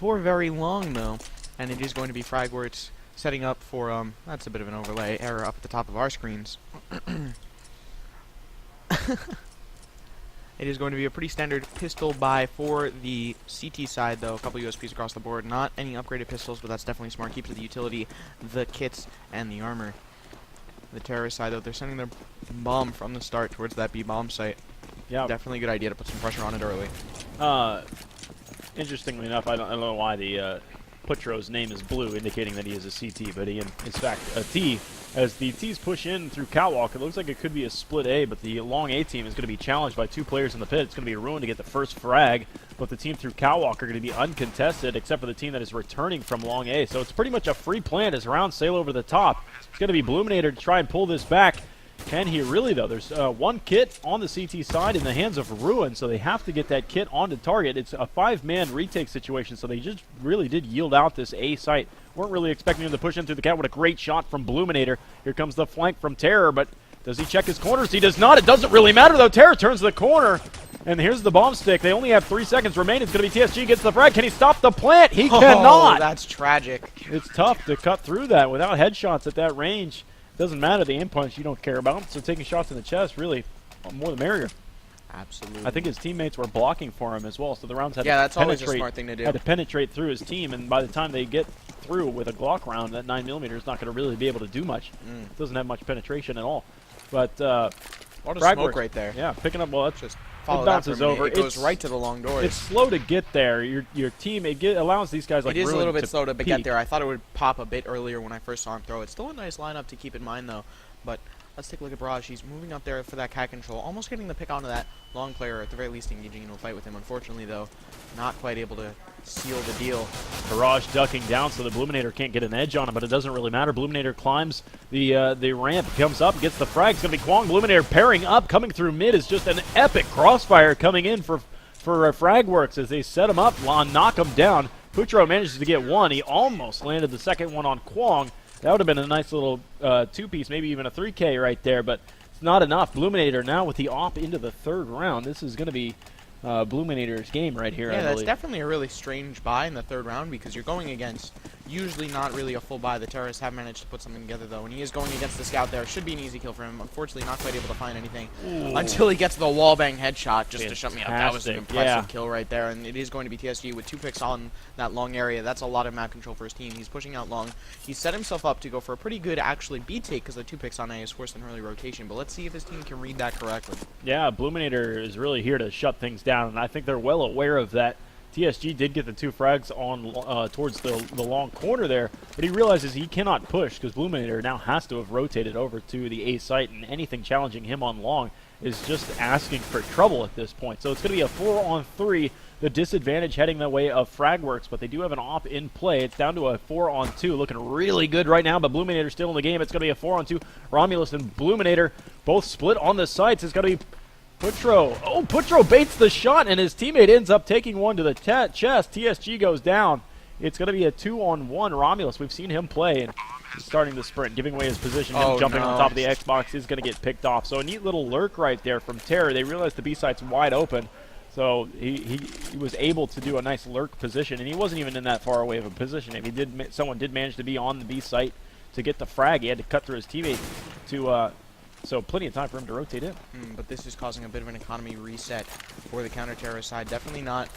for very long, though. And it is going to be Fragworks setting up for, that's a bit of an overlay error up at the top of our screens. It is going to be a pretty standard pistol buy for the CT side, though. A couple USPs across the board. Not any upgraded pistols, but that's definitely smart. Keeps the utility, the kits, and the armor. The terrorist side, though, they're sending their bomb from the start towards that B bomb site. Yeah, definitely a good idea to put some pressure on it early. Interestingly enough, I don't know why the Putro's name is blue, indicating that he is a CT, but he is in fact a T. As the T's push in through Catwalk, it looks like it could be a split A, but the long A team is going to be challenged by 2 players in the pit. It's going to be a ruin to get the first frag, but the team through Catwalk are going to be uncontested, except for the team that is returning from long A. So it's pretty much a free plant as rounds sail over the top. It's going to be Bluminator to try and pull this back. Can he really, though? There's one kit on the CT side in the hands of Ruin, so they have to get that kit onto target. It's a 5-man retake situation, so they just really did yield out this A site. Weren't really expecting him to push in through the cat. What a great shot from Bluminator. Here comes the flank from Terror, but does he check his corners? He does not. It doesn't really matter, though. Terror turns the corner, and here's the bomb stick. They only have 3 seconds remaining. It's going to be TSG gets the frag. Can he stop the plant? He cannot. That's tragic. It's tough to cut through that without headshots at that range. Doesn't matter the aim punch you don't care about. So taking shots in the chest, really, more the merrier. Absolutely. I think his teammates were blocking for him as well, so the rounds had to that's always penetrate. a smart thing to do. Had to penetrate through his team, and by the time they get through with a Glock round, that 9mm is not going to really be able to do much. It doesn't have much penetration at all. But a lot of smoke right there. Yeah, picking up. Well, that's just it follow bounces that for a minute. over. It goes right to the long doors. It's slow to get there. Your team allows these guys like it is Ruin a little bit to slow to peak. get there. I thought it would pop a bit earlier when I first saw him throw. It's still a nice lineup to keep in mind, though. But let's take a look at Barrage. He's moving up there for that cat control, almost getting the pick onto that long player, or at the very least engaging into a fight with him. Unfortunately, though, not quite able to seal the deal. Barrage ducking down so the Bluminator can't get an edge on him, but it doesn't really matter. Bluminator climbs the ramp, comes up, gets the frag. It's going to be Kwong. Bluminator pairing up, coming through mid is just an epic crossfire coming in for Fragworks as they set him up, knock him down. Putro manages to get one. He almost landed the second one on Kwong. That would have been a nice little 2-piece, maybe even a 3K right there, but it's not enough. Bluminator now with the op into the 3rd round. This is going to be Bluminator's game right here, I that's believe. definitely a really strange buy in the 3rd round because you're going against usually not really a full buy. The terrorists have managed to put something together, though, and he is going against the scout there. Should be an easy kill for him. Unfortunately, not quite able to find anything until he gets the wallbang headshot just to shut me up. That was an impressive kill right there, and it is going to be TSG with 2 picks on that long area. That's a lot of map control for his team. He's pushing out long. He's set himself up to go for a pretty good, actually, B take because the 2 picks on A is forced an early rotation, but let's see if his team can read that correctly. Yeah, Bluminator is really here to shut things down, and I think they're well aware of that. TSG did get the 2 frags on towards the long corner there, but he realizes he cannot push because Bluminator now has to have rotated over to the A site, and anything challenging him on long is just asking for trouble at this point. So it's going to be a 4-on-3, the disadvantage heading the way of Fragworks, but they do have an op in play. It's down to a 4-on-2, looking really good right now, but Bluminator still in the game. It's going to be a 4-on-2. Romulus and Bluminator both split on the sites. It's going to be Putro. Oh, Putro baits the shot, and his teammate ends up taking one to the chest. TSG goes down. It's going to be a 2-on-1. Romulus, we've seen him play, and he's starting the sprint, giving away his position. Him jumping on top of the Xbox is going to get picked off. So a neat little lurk right there from Terror. They realized the B site's wide open, so he was able to do a nice lurk position, and he wasn't even in that far away of a position. If someone did manage to be on the B site to get the frag, he had to cut through his teammate to so plenty of time for him to rotate in. But this is causing a bit of an economy reset for the counter-terrorist side. Definitely not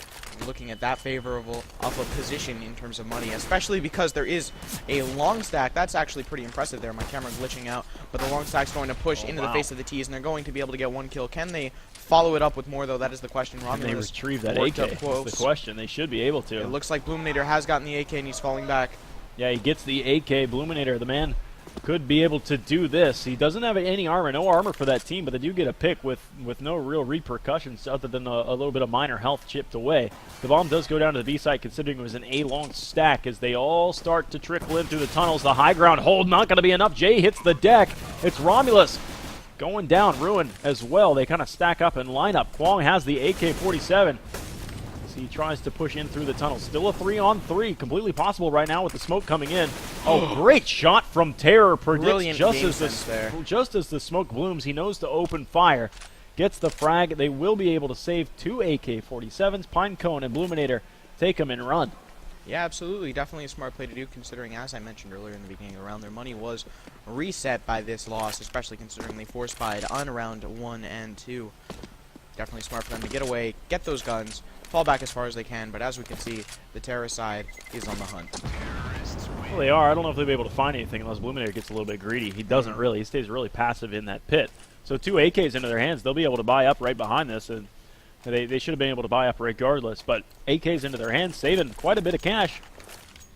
looking at that favorable of a position in terms of money, especially because there is a long stack. That's actually pretty impressive there. My camera glitching out, but the long stack's going to push into the face of the T's, and they're going to be able to get 1 kill. Can they follow it up with more, though? That is the question. Can they retrieve that AK? That's the question. They should be able to. It looks like Bluminator has gotten the AK, and he's falling back. Yeah, he gets the AK. Bluminator, the man, could be able to do this. He doesn't have any armor, no armor for that team, but they do get a pick with no real repercussions other than a little bit of minor health chipped away. The bomb does go down to the B site, considering it was an A-long stack as they all start to trickle in through the tunnels. The high ground hold not going to be enough. Jay hits the deck. It's Romulus going down. Ruin as well. They kind of stack up and line up. Kwong has the AK-47. He tries to push in through the tunnel. Still a 3-on-3. Completely possible right now with the smoke coming in. Oh, great shot from Terror. Predicts just as the smoke blooms. He knows to open fire. Gets the frag. They will be able to save 2 AK-47s. Pinecone and Bluminator take him and run. Yeah, absolutely. Definitely a smart play to do, considering, as I mentioned earlier in the beginning of the round, their money was reset by this loss, especially considering they force-spied on round 1 and 2. Definitely smart for them to get away, get those guns, fall back as far as they can, but as we can see, the terrorist side is on the hunt. Well, they are. I don't know if they'll be able to find anything unless Bluminator gets a little bit greedy. He doesn't really. He stays really passive in that pit. So 2 AKs into their hands, they'll be able to buy up right behind this, and they should have been able to buy up regardless. But AKs into their hands, saving quite a bit of cash.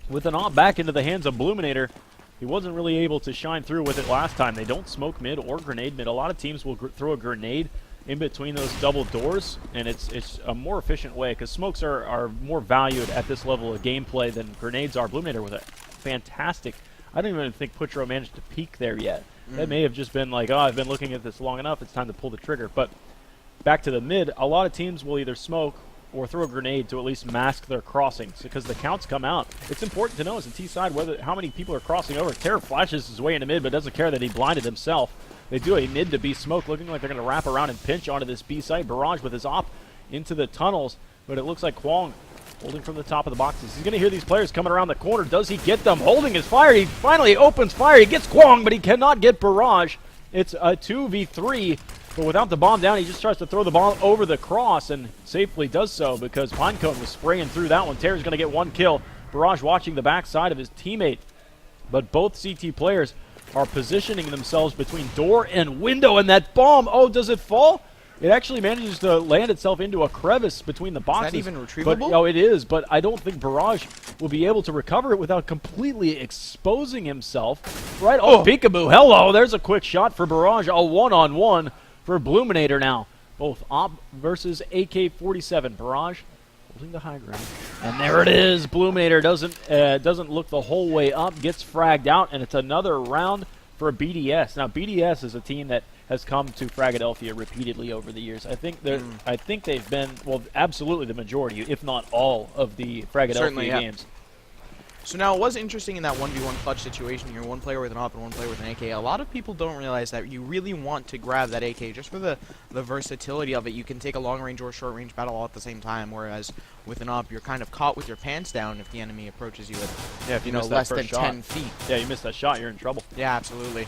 With an op back into the hands of Bluminator, he wasn't really able to shine through with it last time. They don't smoke mid or grenade mid. A lot of teams will throw a grenade in between those double doors, and it's a more efficient way because smokes are more valued at this level of gameplay than grenades are. Bluminator with a fantastic, I don't even think Putro managed to peek there yet. That may have just been like, oh, I've been looking at this long enough, it's time to pull the trigger. But back to the mid, a lot of teams will either smoke or throw a grenade to at least mask their crossings because the counts come out. It's important to know as a T side how many people are crossing over. Terror flashes his way into mid but doesn't care that he blinded himself. They do a mid to B smoke, looking like they're going to wrap around and pinch onto this B site. Barrage with his op into the tunnels, but it looks like Kwong holding from the top of the boxes. He's going to hear these players coming around the corner. Does he get them? Holding his fire. He finally opens fire. He gets Kwong, but he cannot get Barrage. It's a 2v3, but without the bomb down, he just tries to throw the bomb over the cross and safely does so because Pinecone was spraying through that one. Terror's going to get 1 kill. Barrage watching the backside of his teammate, but both CT players are positioning themselves between door and window, and that bomb, oh, does it fall? It actually manages to land itself into a crevice between the boxes. Is that even retrievable? But, oh, it is, but I don't think Barrage will be able to recover it without completely exposing himself. Right? Oh, peekaboo. Hello. There's a quick shot for Barrage. A one-on-one for Bluminator now. Both Op versus AK-47. Barrage holding the high ground. And there it is. Bluminator doesn't look the whole way up, gets fragged out, and it's another round for BDS. Now, BDS is a team that has come to Fragadelphia repeatedly over the years. I think they've been, well, absolutely the majority, if not all, of the Fragadelphia games. So now it was interesting in that 1v1 clutch situation here, 1 player with an op and 1 player with an AK. A lot of people don't realize that you really want to grab that AK just for the versatility of it. You can take a long range or short range battle all at the same time, whereas with an op you're kind of caught with your pants down if the enemy approaches you at if you know, less than 10 feet. Yeah, you miss that shot, you're in trouble. Yeah, absolutely.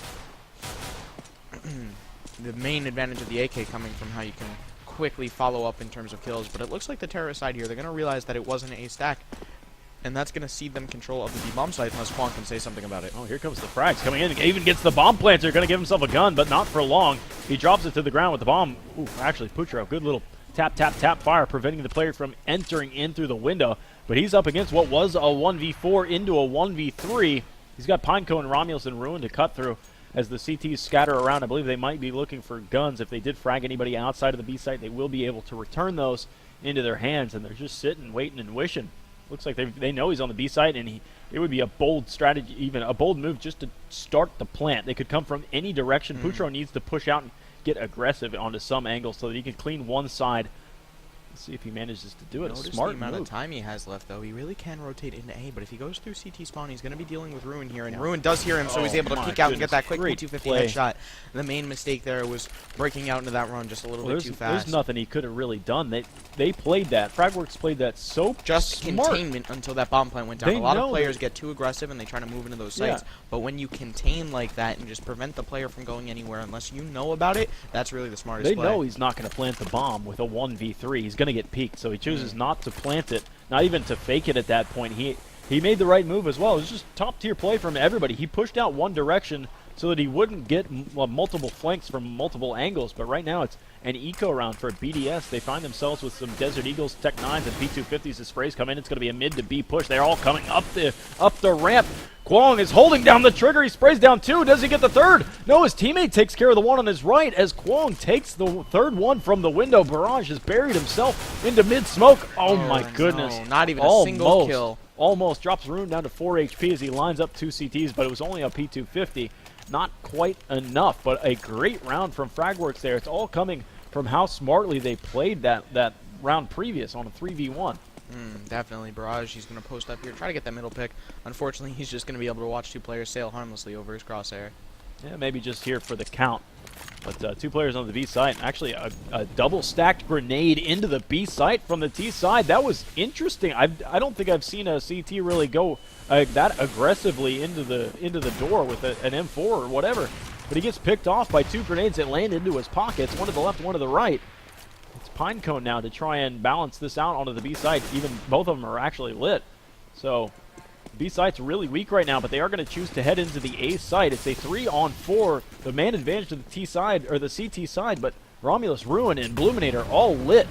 The main advantage of the AK coming from how you can quickly follow up in terms of kills, but it looks like the terrorist side here, they're going to realize that it wasn't a stack, and that's going to cede them control of the B-bomb site unless Kwong can say something about it. Oh, here comes the frags coming in. He even gets the bomb planter, going to give himself a gun, but not for long. He drops it to the ground with the bomb. Ooh, actually, Putro, good little tap, tap, tap fire, preventing the player from entering in through the window, but he's up against what was a 1v4 into a 1v3. He's got Pinecone, Romulus, and Ruin to cut through. As the CTs scatter around, I believe they might be looking for guns. If they did frag anybody outside of the B site, they will be able to return those into their hands, and they're just sitting, waiting, and wishing. Looks like they know he's on the B site, and it would be a bold strategy, even a bold move just to start the plant. They could come from any direction. Putro needs to push out and get aggressive onto some angle so that he can clean one side. Let's see if he manages to do it. Notice Smart the amount move. of time he has left, though. He really can rotate into A, but if he goes through CT spawn, he's going to be dealing with Ruin here, and Ruin does hear him, so he's able to peek out and get that quick 250 headshot. The main mistake there was breaking out into that run just a little bit too fast. There's nothing he could have really done. They played that. Fragworks played that so just smart. Containment until that bomb plant went down. A lot of players get too aggressive and they try to move into those sites, but when you contain like that and just prevent the player from going anywhere unless you know about it, that's really the smartest play. They know he's not going to plant the bomb with a 1v3. He's going to get peeked, so he chooses not to plant it, not even to fake it at that point. He made the right move as well. It was just top-tier play from everybody. He pushed out one direction so that he wouldn't get multiple flanks from multiple angles, but right now it's an eco round for BDS. They find themselves with some Desert Eagles, Tech 9s, and P250s as sprays come in. It's going to be a mid to B push. They're all coming up the ramp. Kwong is holding down the trigger. He sprays down 2. Does he get the 3rd? No, his teammate takes care of the one on his right as Kwong takes the 3rd one from the window. Barrage has buried himself into mid-smoke. Oh, my goodness. No, not even a single kill. Almost drops Rune down to 4 HP as he lines up 2 CTs, but it was only a P250. Not quite enough, but a great round from Fragworks there. It's all coming from how smartly they played that round previous on a 3v1. Definitely. Barrage, he's going to post up here, try to get that middle pick. Unfortunately, he's just going to be able to watch 2 players sail harmlessly over his crosshair. Yeah, maybe just here for the count. But 2 players on the B site. Actually, a double-stacked grenade into the B site from the T side. That was interesting. I don't think I've seen a CT really go that aggressively into the door with an M4 or whatever. But he gets picked off by 2 grenades that land into his pockets, one to the left, one to the right. It's Pinecone now to try and balance this out onto the B site. Even both of them are actually lit. So B site's really weak right now, but they are going to choose to head into the A site. It's a 3-on-4. The man advantage to the T side, or the CT side, but Romulus, Ruin, and Bluminator all lit.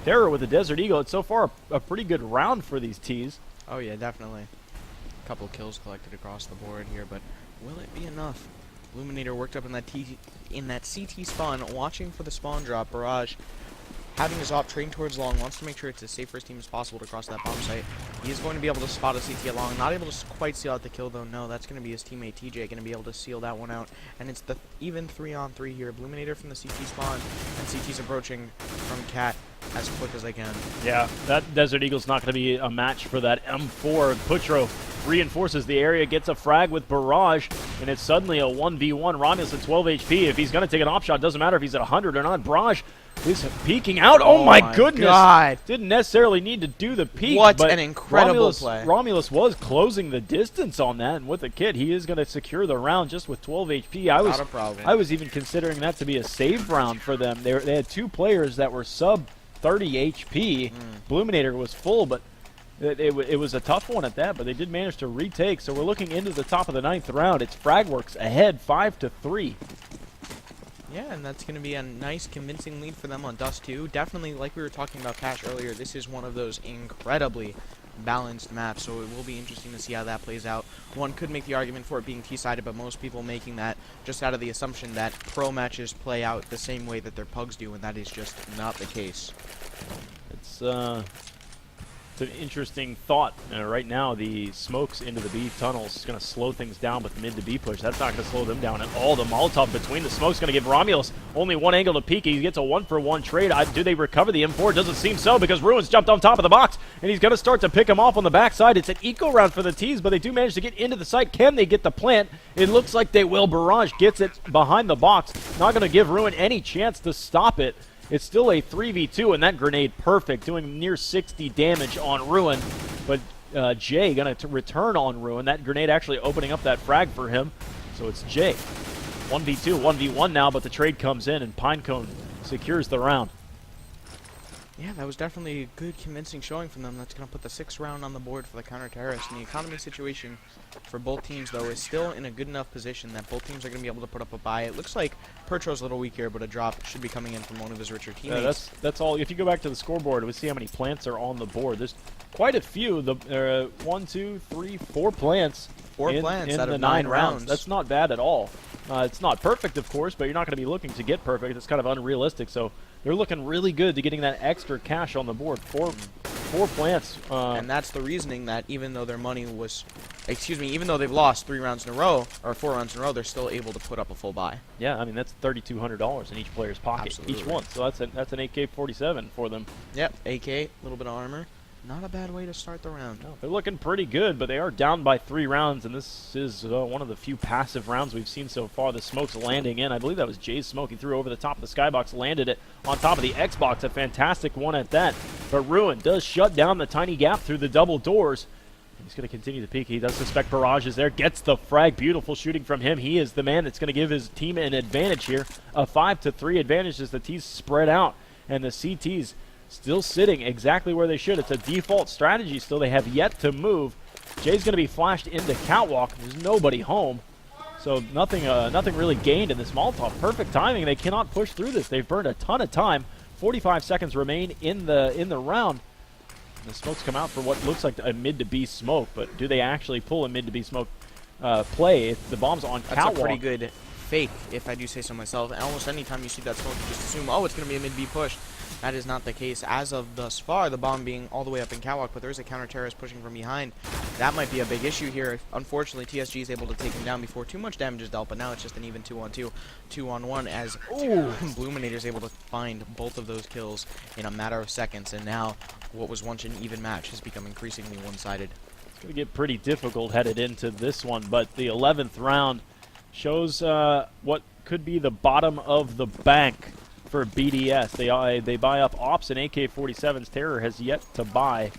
Terror with the Desert Eagle. It's so far a pretty good round for these Ts. Oh yeah, definitely. A couple kills collected across the board here, but will it be enough? Bluminator worked up in that CT spawn, watching for the spawn drop. Barrage having his op train towards long, wants to make sure it's as safe for his team as possible to cross that bomb site. He is going to be able to spot a CT at long. Not able to quite seal out the kill, though. No, that's going to be his teammate TJ going to be able to seal that one out. And it's the even 3-on-3 here. Bluminator from the CT spawn, and CT's approaching from Cat as quick as they can. Yeah, that Desert Eagle's not going to be a match for that M4. Putro reinforces the area, gets a frag with Barrage, and it's suddenly a 1v1. Romulus at 12 HP. If he's going to take an op shot, doesn't matter if he's at 100 or not. Barrage is peeking out. Oh my goodness. God. Didn't necessarily need to do the peek. What but an incredible Romulus, play. Romulus was closing the distance on that, and with the kit, he is going to secure the round just with 12 HP. Not a problem. I was even considering that to be a save round for them. They had 2 players that were sub 30 HP. Bluminator was full, but it was a tough one at that, but they did manage to retake. So we're looking into the top of the 9th round. It's Fragworks ahead 5-3. Yeah, and that's going to be a nice, convincing lead for them on Dust 2. Definitely, like we were talking about Cash earlier, this is one of those incredibly balanced maps, so it will be interesting to see how that plays out. One could make the argument for it being T-sided, but most people making that just out of the assumption that pro matches play out the same way that their pugs do, and that is just not the case. It's an interesting thought. Right now, the smokes into the B tunnels is going to slow things down, but the mid to B push, that's not going to slow them down at all. The Molotov between the smokes going to give Romulus only one angle to peek. He gets a 1-for-1 trade. Do they recover the M4? Doesn't seem so, because Ruin's jumped on top of the box, and he's going to start to pick him off on the backside. It's an eco round for the T's, but they do manage to get into the site. Can they get the plant? It looks like they will. Barrage gets it behind the box. Not going to give Ruin any chance to stop it. It's still a 3v2, and that grenade perfect, doing near 60 damage on Ruin. But Jay going to return on Ruin. That grenade actually opening up that frag for him. So it's Jay. 1v2, 1v1 now, but the trade comes in, and Pinecone secures the round. Yeah, that was definitely a good, convincing showing from them. That's going to put the 6th round on the board for the counter-terrorist. And the economy situation for both teams, though, is still in a good enough position that both teams are going to be able to put up a buy. It looks like Pertro's a little weak here, but a drop should be coming in from one of his richer teammates. That's all. If you go back to the scoreboard, we see how many plants are on the board. There's quite a few. 1, 2, 3, 4 plants. 4 plants in out the of 9 9 rounds. That's not bad at all. It's not perfect, of course, but you're not going to be looking to get perfect. It's kind of unrealistic. So they're looking really good to getting that extra cash on the board. Four plants. And that's the reasoning that even though their money was, even though they've lost 3 rounds in a row, or 4 rounds in a row, they're still able to put up a full buy. Yeah, I mean, that's $3,200 in each player's pocket. Absolutely. Each one. So that's an AK-47 for them. Yep, AK, a little bit of armor. Not a bad way to start the round. No, they're looking pretty good, but they are down by 3 rounds, and this is one of the few passive rounds we've seen so far. The smoke's landing in. I believe that was Jay's smoke. He threw over the top of the skybox, landed it on top of the Xbox. A fantastic one at that. But Ruin does shut down the tiny gap through the double doors. He's going to continue to peek. He does suspect Barrage is there. Gets the frag. Beautiful shooting from him. He is the man that's going to give his team an advantage here. A 5-3 advantage as the T's spread out, and the CTs still sitting exactly where they should. It's a default strategy still. They have yet to move. Jay's going to be flashed into Catwalk. There's nobody home. So nothing really gained in this Molotov. Perfect timing. They cannot push through this. They've burned a ton of time. 45 seconds remain in the round. And the smokes come out for what looks like a mid to B smoke, but do they actually pull a mid to B smoke play if the bomb's on Catwalk? That's a pretty good fake, if I do say so myself. And almost any time you see that smoke, you just assume, oh, it's going to be a mid B push. That is not the case as of thus far, the bomb being all the way up in Catwalk, but there's a counter-terrorist pushing from behind. That might be a big issue here. Unfortunately, TSG is able to take him down before too much damage is dealt, but now it's just an even 2-on-2, 2-on-1 as Bluminator is able to find both of those kills in a matter of seconds, and now what was once an even match has become increasingly one-sided. It's going to get pretty difficult headed into this one, but the 11th round shows what could be the bottom of the bank for BDS. They buy up Ops and AK-47s. Terror has yet to buy.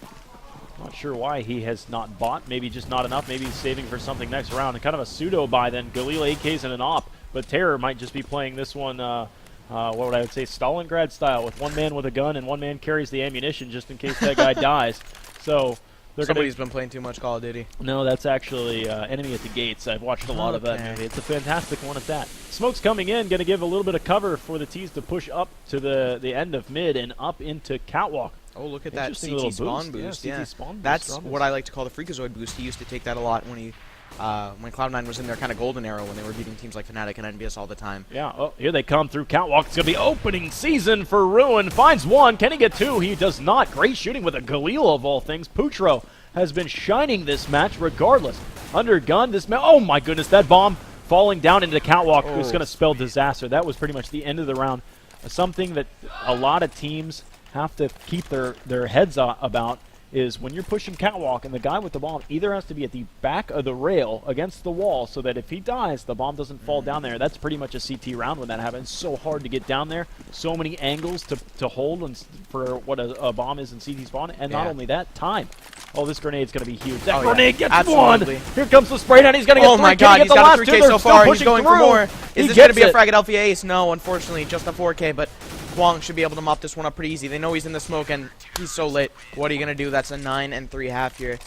Not sure why he has not bought. Maybe just not enough. Maybe he's saving for something next round. And kind of a pseudo buy then. Galil AKs and an op. But Terror might just be playing this one, what would I would say, Stalingrad style, with one man with a gun and one man carries the ammunition just in case that guy dies. So somebody's been playing too much Call of Duty. No, that's actually Enemy at the Gates. I've watched a lot of that movie. It's a fantastic one at that. Smoke's coming in, going to give a little bit of cover for the T's to push up to the end of mid and up into Catwalk. Oh, look at that CT spawn boost. Yeah, CT spawn boost. That's what I like to call the Freakazoid boost. He used to take that a lot when Cloud9 was in their kind of golden era when they were beating teams like Fnatic and NBS all the time. Yeah, oh, here they come through Catwalk. It's going to be opening season for Ruin. Finds one. Can he get two? He does not. Great shooting with a Galil of all things. Putro has been shining this match regardless. Under gun, this man. Oh my goodness, that bomb falling down into Catwalk was going to spell disaster. That was pretty much the end of the round. Something that a lot of teams have to keep their heads about is when you're pushing Catwalk and the guy with the bomb either has to be at the back of the rail against the wall so that if he dies, the bomb doesn't fall down there. That's pretty much a CT round when that happens. So hard to get down there. So many angles to hold for what a bomb is in CT spawn. And not only that, time. Oh, this grenade's going to be huge. That grenade gets one. Here comes the spray down. He's going to get three. My God, he's got a 3K so far. He's going for more. Is this going to be a Philadelphia ace? No, unfortunately, just a 4K, but Kwong should be able to mop this one up pretty easy. They know he's in the smoke, and he's so lit. What are you going to do? That's a 9 and 3/2 here.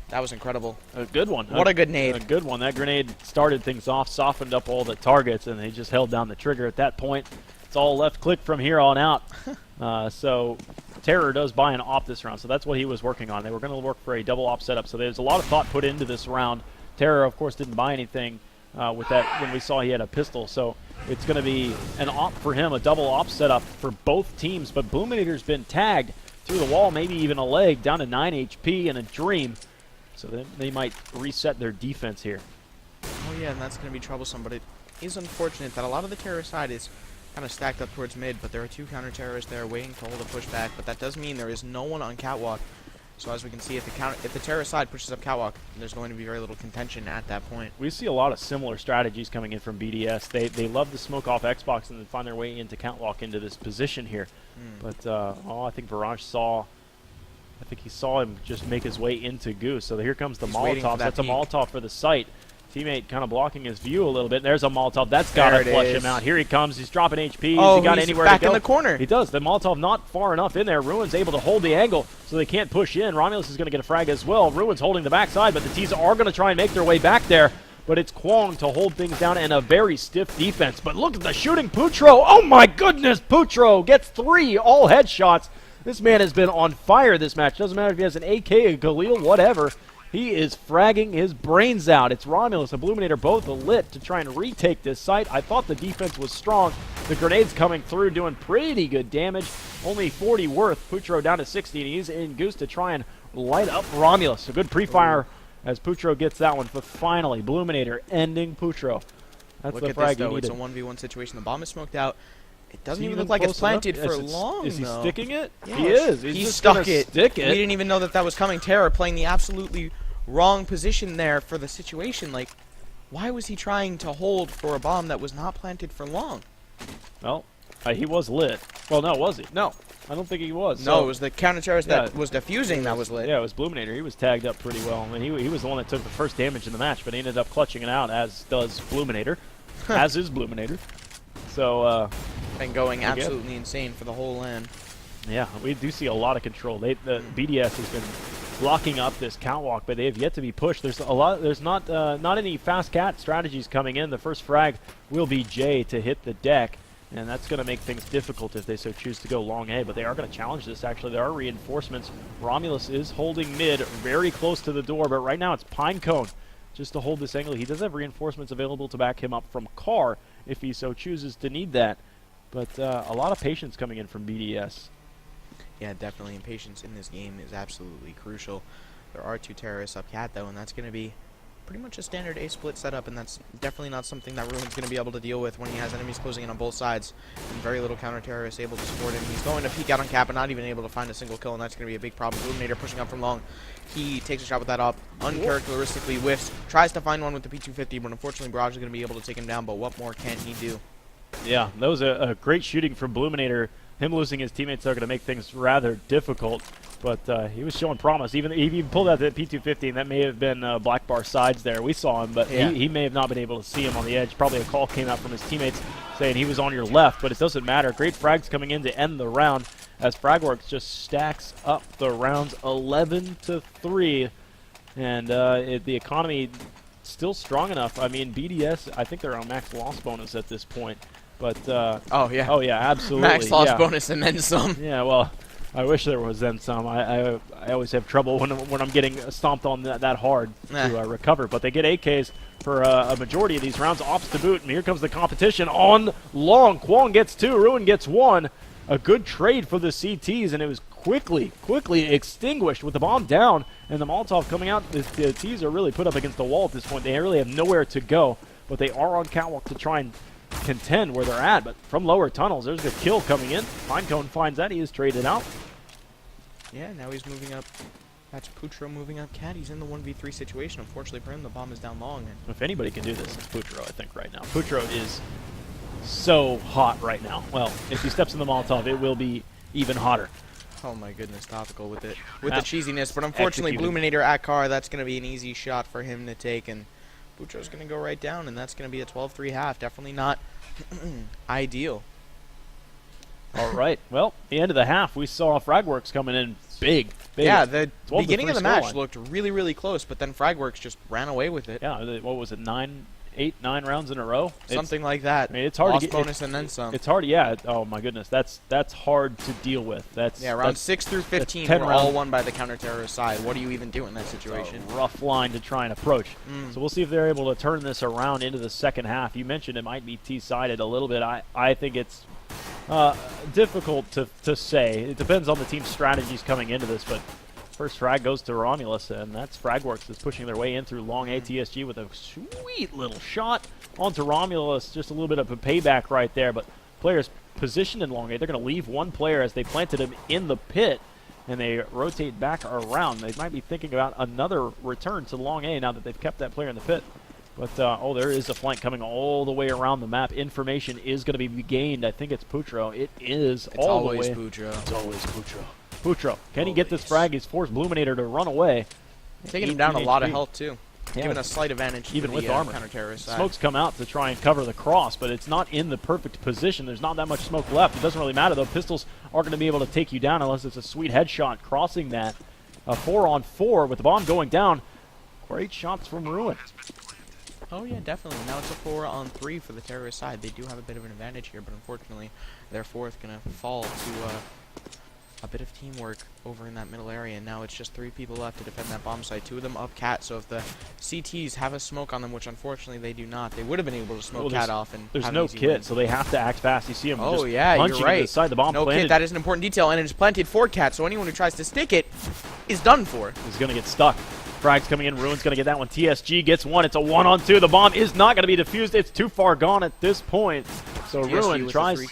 That was incredible. A good one. What a good nade. A good one. That grenade started things off, softened up all the targets, and they just held down the trigger at that point. It's all left click from here on out. So Terror does buy an op this round, so that's what he was working on. They were going to work for a double op setup, so there's a lot of thought put into this round. Terror, of course, didn't buy anything with that when we saw he had a pistol, so it's going to be an op for him, a double op setup for both teams. But Bluminator's been tagged through the wall, maybe even a leg, down to 9 HP and a dream. So then they might reset their defense here. Oh yeah, and that's going to be troublesome, but it is unfortunate that a lot of the terror side is kind of stacked up towards mid, but there are two counter-terrorists there waiting to hold a pushback, but that does mean there is no one on Catwalk. So as we can see, if the terror side pushes up Catwalk, there's going to be very little contention at that point. We see a lot of similar strategies coming in from BDS. They love to smoke off Xbox and then find their way into Catwalk into this position here. But I think Viraj saw him just make his way into Goose. So here comes the Molotov. That's a Molotov for the site. Teammate kind of blocking his view a little bit. There's a Molotov. That's got to flush him out. Here he comes. He's dropping HP. Oh, he got he's anywhere back to go. In the corner. He does. The Molotov not far enough in there. Ruin's able to hold the angle, so they can't push in. Romulus is going to get a frag as well. Ruin's holding the backside, but the T's are going to try and make their way back there. But it's Kwong to hold things down and a very stiff defense. But look at the shooting. Putro. Oh, my goodness. Putro gets 3 all headshots. This man has been on fire this match. Doesn't matter if he has an AK, a Galil, whatever. He is fragging his brains out. It's Romulus and Bluminator both lit to try and retake this site. I thought the defense was strong. The grenades coming through doing pretty good damage. Only 40 worth. Putro down to 60, and he's in Goose to try and light up Romulus. A good pre-fire as Putro gets that one. But finally, Bluminator ending Putro. That's the frag you needed. It's a 1v1 situation. The bomb is smoked out. It doesn't even look like it's planted for long, Is he sticking it? Yeah, he is. He stuck it. We didn't even know that was coming. Terror playing the absolutely wrong position there for the situation. Like, why was he trying to hold for a bomb that was not planted for long? Well, he was lit. Well, no, was he? No, I don't think he was. No, it was the counter-terrorist that was defusing that was lit. Yeah, it was Bluminator. He was tagged up pretty well. I mean, he was the one that took the first damage in the match, but he ended up clutching it out, as does Bluminator. As is Bluminator. So, and going absolutely insane for the whole lane. Yeah, we do see a lot of control. The BDS has been blocking up this Catwalk, but they have yet to be pushed. There's not any fast cat strategies coming in. The first frag will be J to hit the deck, and that's going to make things difficult if they so choose to go long A, but they are going to challenge this. Actually, there are reinforcements. Romulus is holding mid very close to the door, but right now it's Pinecone just to hold this angle. He does have reinforcements available to back him up from Car if he so chooses to need that, but a lot of patience coming in from BDS. Yeah, definitely, and patience in this game is absolutely crucial. There are 2 terrorists up Cat, though, and that's going to be pretty much a standard A split setup, and that's definitely not something that Ruin's going to be able to deal with when he has enemies closing in on both sides and very little counter-terrorists able to support him. He's going to peek out on cap and not even able to find a single kill, and that's going to be a big problem. Illuminator pushing up from long. He takes a shot with that up, uncharacteristically whiffs, tries to find one with the P250, but unfortunately Barrage is going to be able to take him down, but what more can he do? Yeah, that was a great shooting from Bluminator. Him losing his teammates are going to make things rather difficult, but he was showing promise. He even pulled out that P250, and that may have been Black Bar sides there. We saw him, but yeah. he may have not been able to see him on the edge. Probably a call came out from his teammates saying he was on your left, but it doesn't matter. Great frags coming in to end the round as Fragworks just stacks up the rounds 11-3, and the economy still strong enough. I mean, BDS, I think they're on max loss bonus at this point. But oh yeah, absolutely. Max loss bonus and then some. Yeah, well, I wish there was then some. I always have trouble when I'm getting stomped on that hard to recover. But they get AKs for a majority of these rounds. Ops to boot, and here comes the competition on long. Kwong gets 2, Ruin gets 1. A good trade for the CTs, and it was quickly extinguished with the bomb down and the Molotov coming out. The T's are really put up against the wall at this point. They really have nowhere to go, but they are on catwalk to try and contend where they're at. But from lower tunnels, there's a kill coming in. Pinecone finds that. He is traded out. Yeah, now he's moving up. That's Putro moving up cat. He's in the 1v3 situation. Unfortunately for him, the bomb is down long. And if anybody can do this, it's Putro, I think, right now. Putro is so hot right now. Well, if he steps in the Molotov, it will be even hotter. Oh my goodness, topical with the cheesiness. But unfortunately, Bluminator at car, that's going to be an easy shot for him to take. And Putro's going to go right down, and that's going to be a 12-3 half. Definitely not ideal. All right. Well, the end of the half, we saw Fragworks coming in big. Yeah, the beginning of the match looked really close, but then Fragworks just ran away with it. Yeah, what was it, 8, 9 rounds in a row? Something like that. I mean, it's hard Lost to get bonus and then some. It's hard, yeah. Oh my goodness, that's hard to deal with. Round 6 through 15 were all won by the counter-terrorist side. What do you even do in that situation? A rough line to try and approach. So we'll see if they're able to turn this around into the second half. You mentioned it might be T-sided a little bit. I think it's difficult to say. It depends on the team's strategies coming into this, but first frag goes to Romulus, and that's Fragworks that's pushing their way in through long ATSG with a sweet little shot onto Romulus. Just a little bit of a payback right there, but players positioned in long A. They're going to leave one player as they planted him in the pit, and they rotate back around. They might be thinking about another return to long A now that they've kept that player in the pit. But, there is a flank coming all the way around the map. Information is going to be gained. I think it's Putro. It is all the way. It's always Putro. It's always Putro. Putro, can he get this frag? He's forced Bluminator to run away. Taking him down a lot of health, too. Yeah. Giving a slight advantage even to with the armor. Counter-terrorist side. Smoke's come out to try and cover the cross, but it's not in the perfect position. There's not that much smoke left. It doesn't really matter, though. Pistols are going to be able to take you down unless it's a sweet headshot crossing that. A 4-on-4 with the bomb going down. Great shots from Ruin. Oh, yeah, definitely. Now it's a 4-on-3 for the terrorist side. They do have a bit of an advantage here, but unfortunately, their fourth going to fall to a bit of teamwork over in that middle area. And now it's just 3 people left to defend that bomb site. 2 of them up cat, so if the CTs have a smoke on them, which unfortunately they do not, they would have been able to smoke cat off. And there's no kit, so they have to act fast. You see them punching you're right. Inside the bomb no planted. Kit, that is an important detail, and it is planted for cat, so anyone who tries to stick it is done for. He's going to get stuck. Frag's coming in. Ruin's going to get that one. TSG gets one. It's a 1-on-2. The bomb is not going to be defused. It's too far gone at this point. So TSG Ruin tries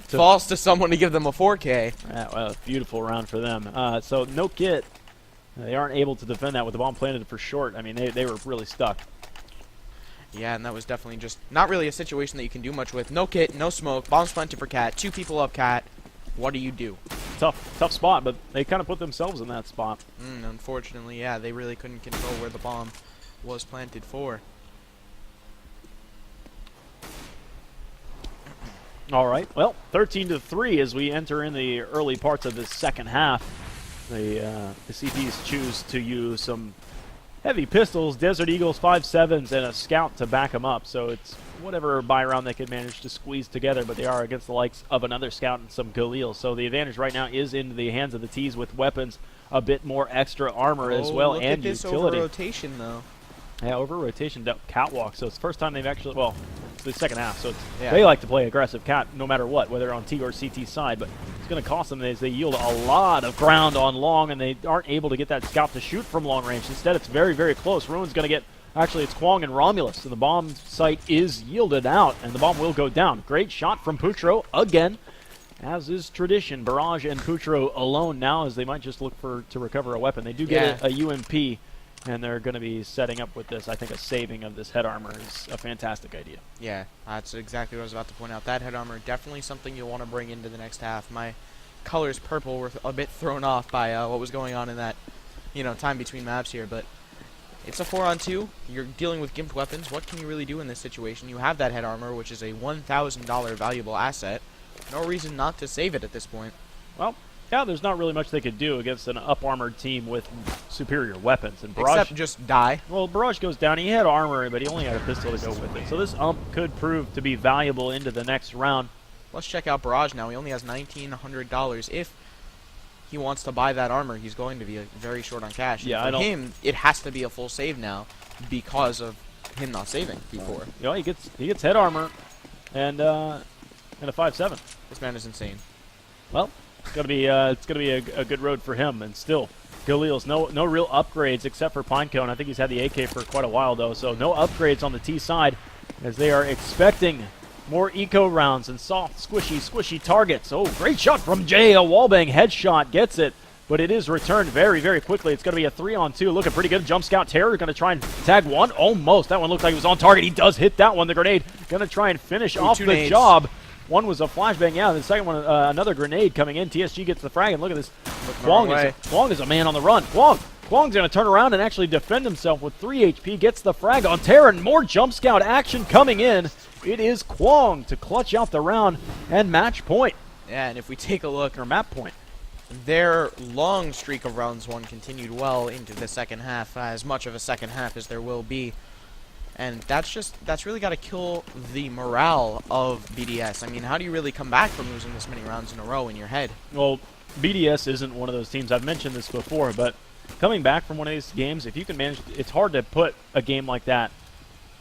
falls to someone to give them a 4K. Well, beautiful round for them. So no kit. They aren't able to defend that with the bomb planted for short. I mean, they were really stuck. Yeah, and that was definitely just not really a situation that you can do much with. No kit, no smoke, bomb's planted for cat, 2 people up cat. What do you do? Tough spot, but they kind of put themselves in that spot. Unfortunately, yeah, they really couldn't control where the bomb was planted for. All right, well, 13-3 as we enter in the early parts of the second half. The CPs choose to use some heavy pistols, Desert Eagles, 5.7s, and a scout to back them up. So it's whatever buy round they could manage to squeeze together, but they are against the likes of another scout and some Galil. So the advantage right now is in the hands of the T's with weapons, a bit more extra armor as well, look and at this utility. Over rotation though. Yeah, over rotation catwalk. So it's the first time they've actually, well, it's the second half. So they like to play aggressive cat no matter what, whether on T or CT side. But it's going to cost them as they yield a lot of ground on long, and they aren't able to get that scout to shoot from long range. Instead, it's very, very close. Ruin's going to get Actually, it's Kwong and Romulus, and the bomb site is yielded out, and the bomb will go down. Great shot from Putro again, as is tradition. Barrage and Putro alone now, as they might just look to recover a weapon. They do get a UMP, and they're going to be setting up with this. I think a saving of this head armor is a fantastic idea. Yeah, that's exactly what I was about to point out. That head armor, definitely something you'll want to bring into the next half. My colors purple were a bit thrown off by what was going on in that, time between maps here, but it's a 4-on-2. You're dealing with gimped weapons. What can you really do in this situation? You have that head armor, which is a $1,000 valuable asset. No reason not to save it at this point. Well, yeah, there's not really much they could do against an up-armored team with superior weapons. And Barrage, except just die. Well, Barrage goes down. He had armor, but he only had a pistol to go with it. So this could prove to be valuable into the next round. Let's check out Barrage now. He only has $1,900. If he wants to buy that armor, he's going to be very short on cash. Yeah, and for him, it has to be a full save now because of him not saving before. He gets head armor and a 5.7. This man is insane. Well, it's gonna be a good road for him, and still, Galil's no real upgrades except for Pinecone. I think he's had the AK for quite a while though, so no upgrades on the T side, as they are expecting more eco rounds and soft, squishy targets. Oh, great shot from Jay. A wallbang headshot gets it, but it is returned very, very quickly. It's going to be a 3-on-2. Looking pretty good. Jump Scout Terror going to try and tag one. Almost. That one looked like it was on target. He does hit that one. The grenade going to try and finish off the nades. job. One was a flashbang. Yeah, the second one, another grenade coming in. TSG gets the frag, and look at this. Kwong is a man on the run. Kwong's going to turn around and actually defend himself with 3 HP. Gets the frag on Terror, and more Jump Scout action coming in. It is Kwong to clutch out the round and match point. Yeah, and if we take a look, or map point, their long streak of rounds won continued well into the second half, as much of a second half as there will be. And that's really got to kill the morale of BDS. I mean, how do you really come back from losing this many rounds in a row in your head? Well, BDS isn't one of those teams. I've mentioned this before, but coming back from one of these games, if you can manage, it's hard to put a game like that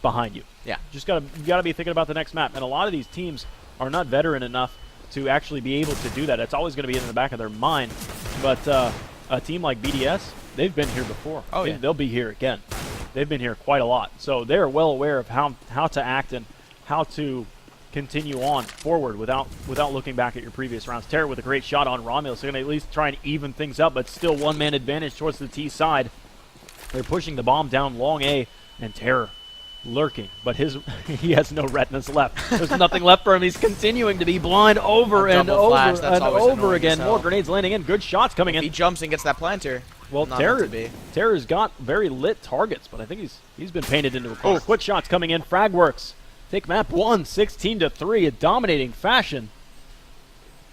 behind you. Yeah. You gotta be thinking about the next map. And a lot of these teams are not veteran enough to actually be able to do that. It's always going to be in the back of their mind. But a team like BDS, they've been here before. Oh, yeah. They'll be here again. They've been here quite a lot. So they're well aware of how to act and how to continue on forward without looking back at your previous rounds. Terror with a great shot on Romulus. They're going to at least try and even things up, but still one-man advantage towards the T side. They're pushing the bomb down long A, and Terror lurking, but he has no retinas left. There's nothing left for him. He's continuing to be blind over and over again. More grenades landing in. Good shots coming in. He jumps and gets that planter. Well, Terror's got very lit targets, but I think he's been painted into a corner. Quick shots coming in. Fragworks take map 1, 16-3, a dominating fashion.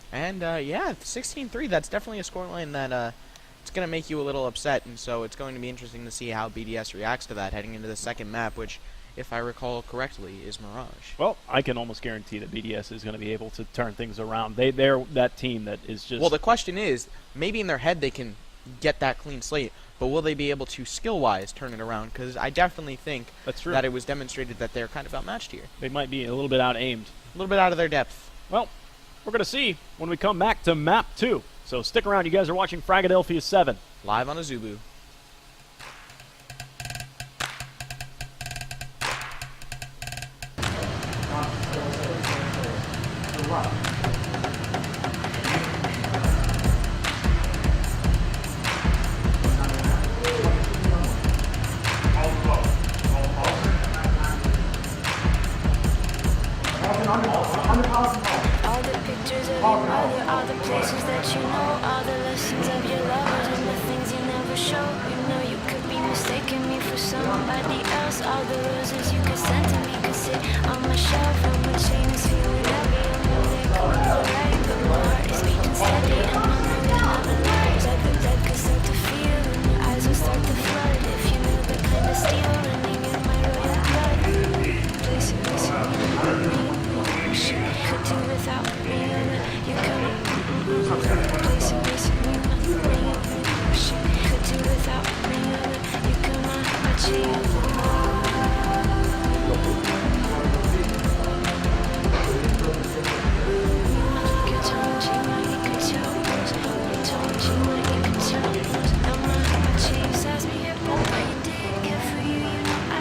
And yeah, 16-3. That's definitely a scoreline that it's going to make you a little upset, and so it's going to be interesting to see how BDS reacts to that heading into the second map, which, if I recall correctly, is Mirage. Well, I can almost guarantee that BDS is going to be able to turn things around. They're that team that is just... Well, the question is, maybe in their head they can get that clean slate, but will they be able to skill-wise turn it around? Because I definitely think that it was demonstrated that they're kind of outmatched here. They might be a little bit out-aimed. A little bit out of their depth. Well, we're going to see when we come back to map 2. So stick around. You guys are watching Fragadelphia 7. Live on Azubu. All the pictures of your mother, all the places that you know, all the lessons of your lovers and the things you never show. You know you could be mistaking me for somebody else. All the roses you could send to me could sit on my shelf. And my chain is feeling heavy, and when they come right, but my heart is beating steady, and I know you're never lies. Like the dead could start to feel, and your eyes will start to flood. If you knew the kind of steel running in my royal blood, place it me. Could do without me, you come. Place it me. Could do without me, you come. I cheat. I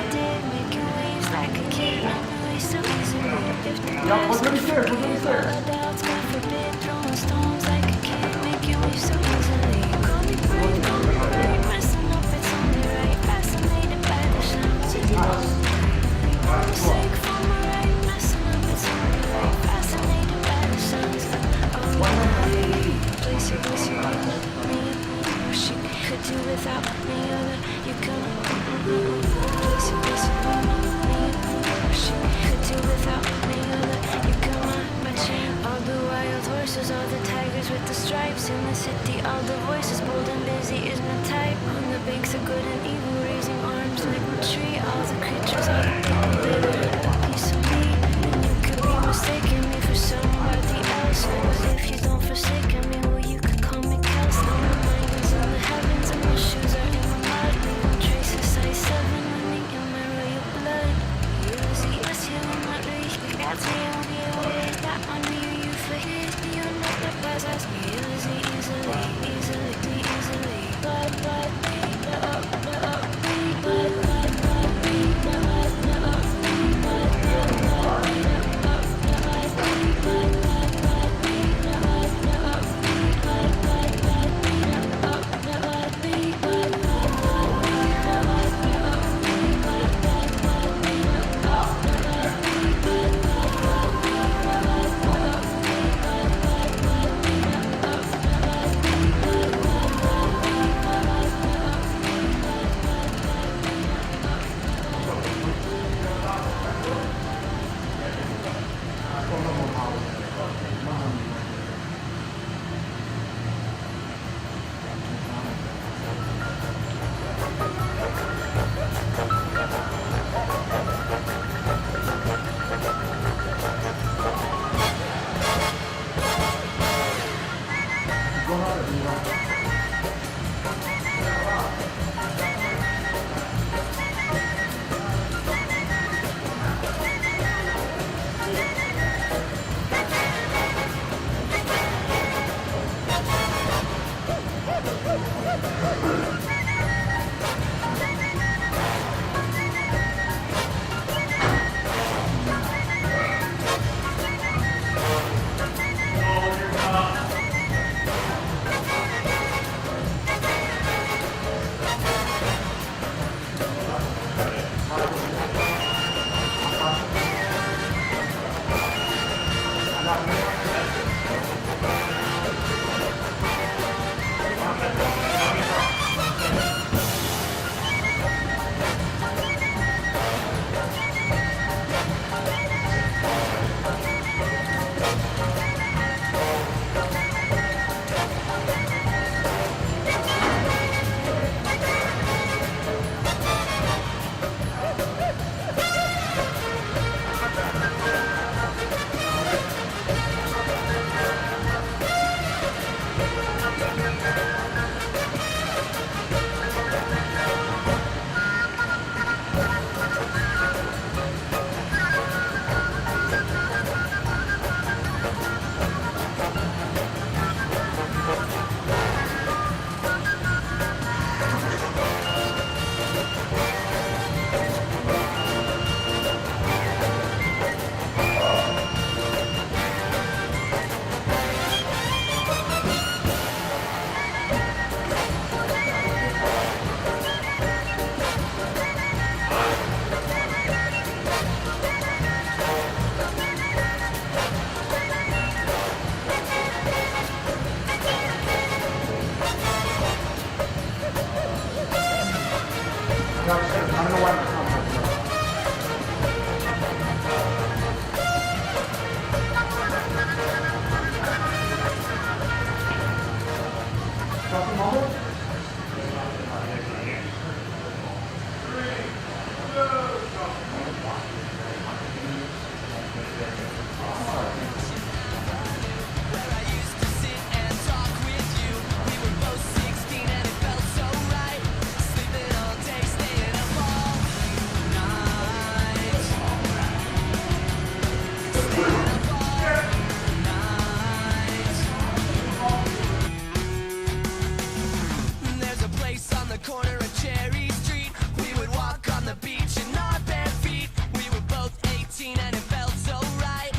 There's a place on the corner of Cherry Street. We would walk on the beach in our bare feet. We were both 18 and it felt so right.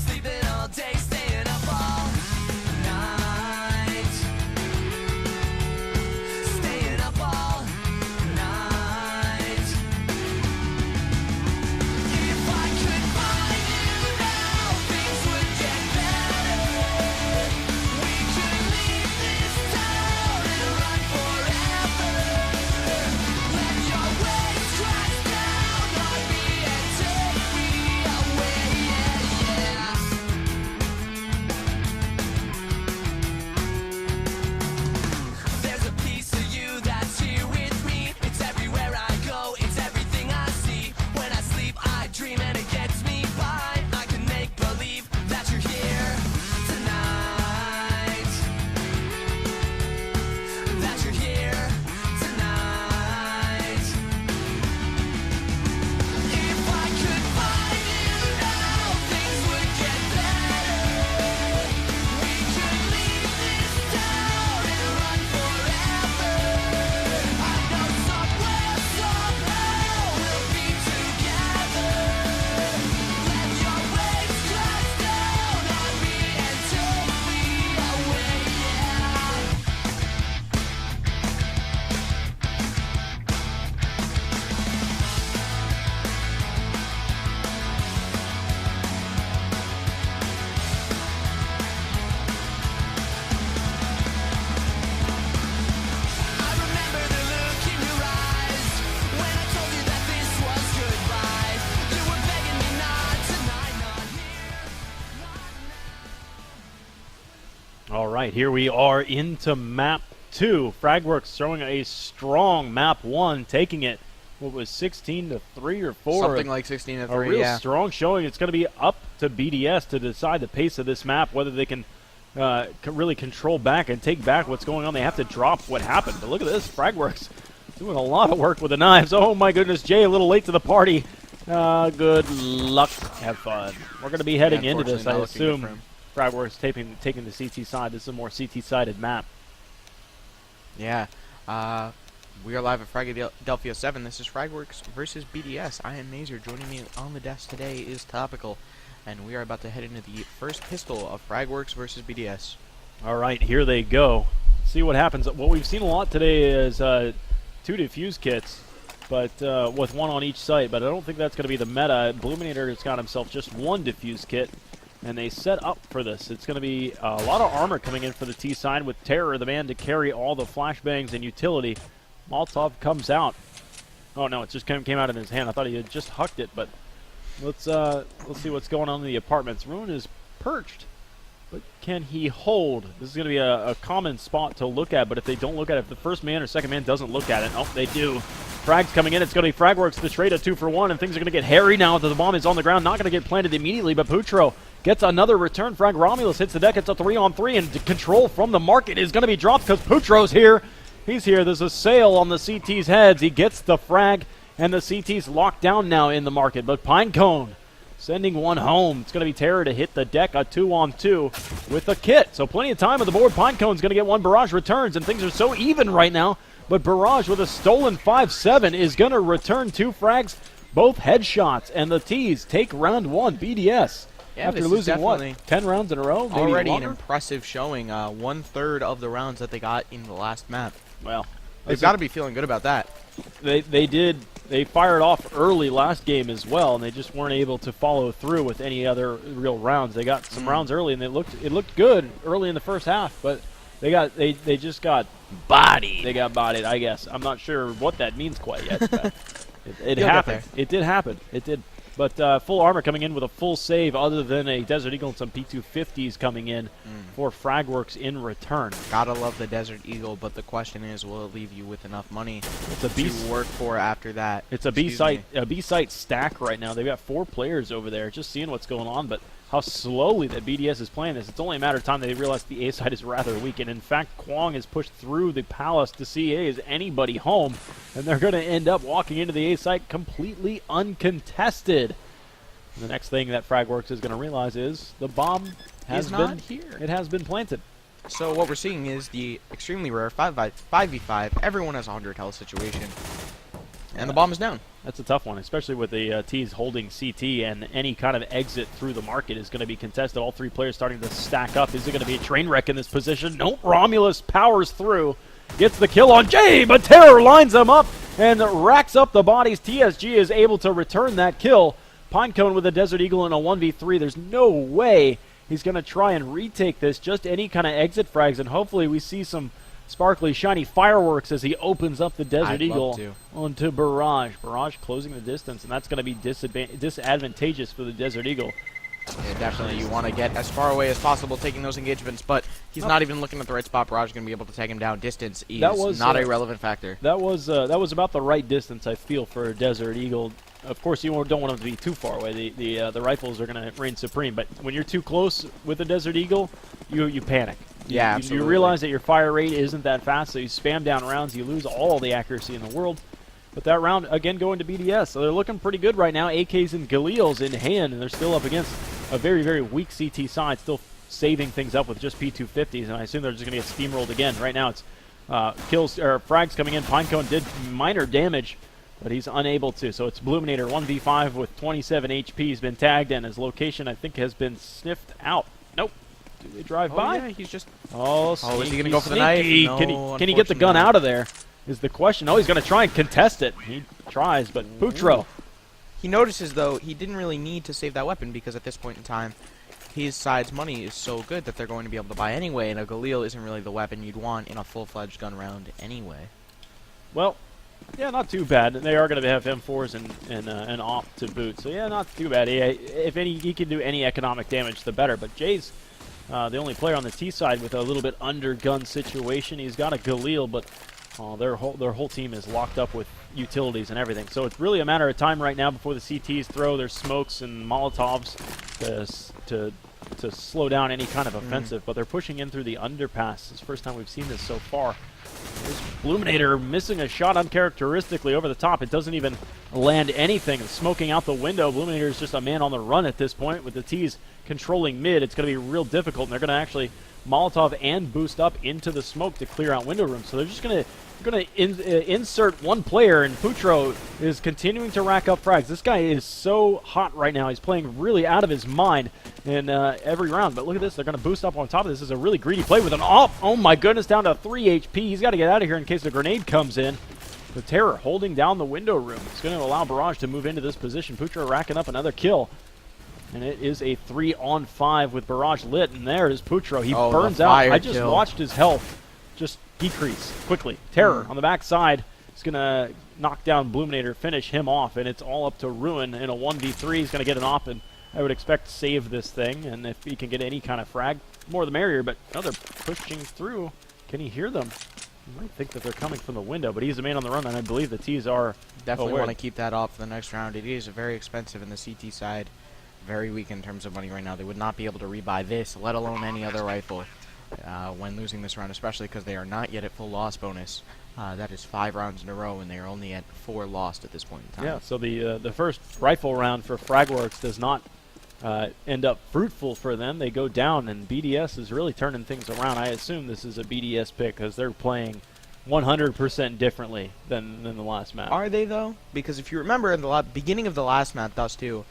Sleeping all day, staying up all night. Staying up all night. If I could find you now, things would get better. We could leave this town and run forever. Let your waves crash down on me and take me away, yeah. There's a piece of you that's here with me. It's everywhere I go, it's everything I see. When I sleep, I dream and it gets me by. I can make believe that you're here tonight. That you're here tonight. If I could find you now, things would get better. We could leave this town and run forever. I know somewhere, somehow we'll be together. Let your waves crash down on me and take me away, yeah. I remember the look in your eyes when I told you that this was goodbye. You were begging me not tonight, not here. All right, here we are into map 2. Fragworks throwing a strong map 1, taking it, what was 16 to 3 or 4? Something like 16 to a 3, real yeah. strong showing. It's going to be up to BDS to decide the pace of this map, whether they can really control back and take back what's going on. They have to drop what happened. But look at this, Fragworks doing a lot of work with the knives. Oh my goodness, Jay a little late to the party. Good luck. Have fun. We're going to be heading into this, I unfortunately not looking good assume. Fragworks taking the CT side. This is a more CT-sided map. Yeah. We are live at Philadelphia 7. This is Fragworks versus BDS. I am Mazer. Joining me on the desk today is Topical. And we are about to head into the first pistol of Fragworks versus BDS. All right, here they go. See what happens. What we've seen a lot today is 2 defuse kits, but with 1 on each site. But I don't think that's going to be the meta. Bluminator has got himself just 1 defuse kit, and they set up for this. It's going to be a lot of armor coming in for the T side with Terror, the man to carry all the flashbangs and utility. Molotov comes out. Oh no, it just came out in his hand. I thought he had just hucked it, but let's see what's going on in the apartments. Ruin is perched, but can he hold? This is going to be a common spot to look at, but if they don't look at it, if the first man or second man doesn't look at it, oh, they do. Frag's coming in. It's going to be Fragworks the trade, a 2-for-1, and things are going to get hairy now that the bomb is on the ground. Not going to get planted immediately, but Putro gets another return. Frag Romulus hits the deck. It's a 3-on-3, and control from the market is going to be dropped because Putro's here. He's here. There's a sale on the CT's heads. He gets the frag, and the CT's locked down now in the market. But Pinecone sending 1 home. It's going to be Terror to hit the deck, a 2-on-2 with a kit. So plenty of time on the board. Pinecone's going to get 1 barrage returns, and things are so even right now. But Barrage with a stolen 5-7 is going to return 2 frags, both headshots, and the T's take round 1. BDS. Yeah, after this is losing, what, definitely 10 rounds in a row? Maybe already an longer? impressive showing. 1/3 of the rounds that they got in the last map. Well, They've got to be feeling good about that. They fired off early last game as well, and they just weren't able to follow through with any other real rounds. They got some rounds early, and it looked good early in the first half, but They just got bodied. They got bodied, I guess. I'm not sure what that means quite yet. But it You'll get happened. It did happen. It did. But full armor coming in with a full save, other than a Desert Eagle and some P250s coming in for Fragworks in return. Gotta love the Desert Eagle, but the question is, will it leave you with enough money It's a B. to work for after that? It's a B site stack right now. They've got 4 players over there, just seeing what's going on. But how slowly that BDS is playing this. It's only a matter of time that they realize the A side is rather weak. And in fact, Kwong has pushed through the palace to see, hey, is anybody home? And they're going to end up walking into the A site completely uncontested. And the next thing that Fragworks is going to realize is the bomb has been here. It has been planted. So what we're seeing is the extremely rare 5v5, everyone has 100 health situation. And the bomb is down. That's a tough one, especially with the T's holding CT, and any kind of exit through the market is going to be contested. All 3 players starting to stack up. Is it going to be a train wreck in this position? Nope. Romulus powers through, gets the kill on Jay, but Terror lines him up and racks up the bodies. TSG is able to return that kill. Pinecone with a Desert Eagle in a 1v3. There's no way he's going to try and retake this. Just any kind of exit frags, and hopefully we see some sparkly, shiny fireworks as he opens up the Desert Eagle onto Barrage. Barrage closing the distance, and that's going to be disadvantageous for the Desert Eagle. Yeah, definitely. You want to get as far away as possible taking those engagements, but he's not even looking at the right spot. Barrage is going to be able to take him down. Distance is not a relevant factor. That was about the right distance, I feel, for a Desert Eagle. Of course, you don't want them to be too far away. The rifles are going to reign supreme, but when you're too close with a Desert Eagle, you panic. Yeah, you absolutely. You realize that your fire rate isn't that fast, so you spam down rounds. You lose all the accuracy in the world. But that round, again, going to BDS. So they're looking pretty good right now. AKs and Galils in hand, and they're still up against a very, very weak CT side, still saving things up with just P250s, and I assume they're just going to get steamrolled again. Right now it's kills or frags coming in. Pinecone did minor damage, but he's unable to. So it's Bluminator 1v5 with 27 HP. He's been tagged, and his location, I think, has been sniffed out. Nope. Do they drive by? Yeah, he's just... Oh, is he going to sneaky, go for the knife? sneaky. No, Can he get the gun unfortunately. out of there is the question. Oh, he's going to try and contest it. He tries, but Putro. He notices, though, he didn't really need to save that weapon because at this point in time, his side's money is so good that they're going to be able to buy anyway, and a Galil isn't really the weapon you'd want in a full-fledged gun round anyway. Well, yeah, not too bad. They are going to have M4s and off to boot, so yeah, not too bad. If he can do any economic damage, the better. But Jay's the only player on the T side with a little bit under gun situation. He's got a Galil, but their whole team is locked up with utilities and everything. So it's really a matter of time right now before the CTs throw their smokes and Molotovs to slow down any kind of offensive. But they're pushing in through the underpass. It's the first time we've seen this so far. There's Bluminator missing a shot uncharacteristically over the top. It doesn't even land anything. Smoking out the window. Bluminator is just a man on the run at this point. With the T's controlling mid, it's going to be real difficult. And they're going to actually Molotov and boost up into the smoke to clear out window room. So they're just going to insert one player, and Putro is continuing to rack up frags. This guy is so hot right now. He's playing really out of his mind in every round. But look at this. They're going to boost up on top of this. This is a really greedy play with an off. Oh my goodness, down to 3 HP. He's got to get out of here in case the grenade comes in. The Terror holding down the window room. It's going to allow Barrage to move into this position. Putro racking up another kill. And it is a 3-on-5 with Barrage lit. And there is Putro. He burns out. I just watched his health just decrease quickly. Terror on the backside is going to knock down Bluminator, finish him off. And it's all up to Ruin in a 1v3. He's going to get an op, and I would expect to save this thing. And if he can get any kind of frag, more the merrier. But now they're pushing through. Can he hear them? You might think that they're coming from the window, but he's the man on the run, and I believe the T's are Definitely aware. want to keep that off for the next round. It is very expensive in the CT side. Very weak in terms of money right now. They would not be able to rebuy this, let alone any other rifle, when losing this round, especially because they are not yet at full loss bonus. That is 5 rounds in a row, and they are only at 4 lost at this point in time. Yeah, so the first rifle round for Fragworks does not end up fruitful for them. They go down, and BDS is really turning things around. I assume this is a BDS pick because they're playing 100% differently than the last map. Are they, though? Because if you remember, in the beginning of the last map, us too,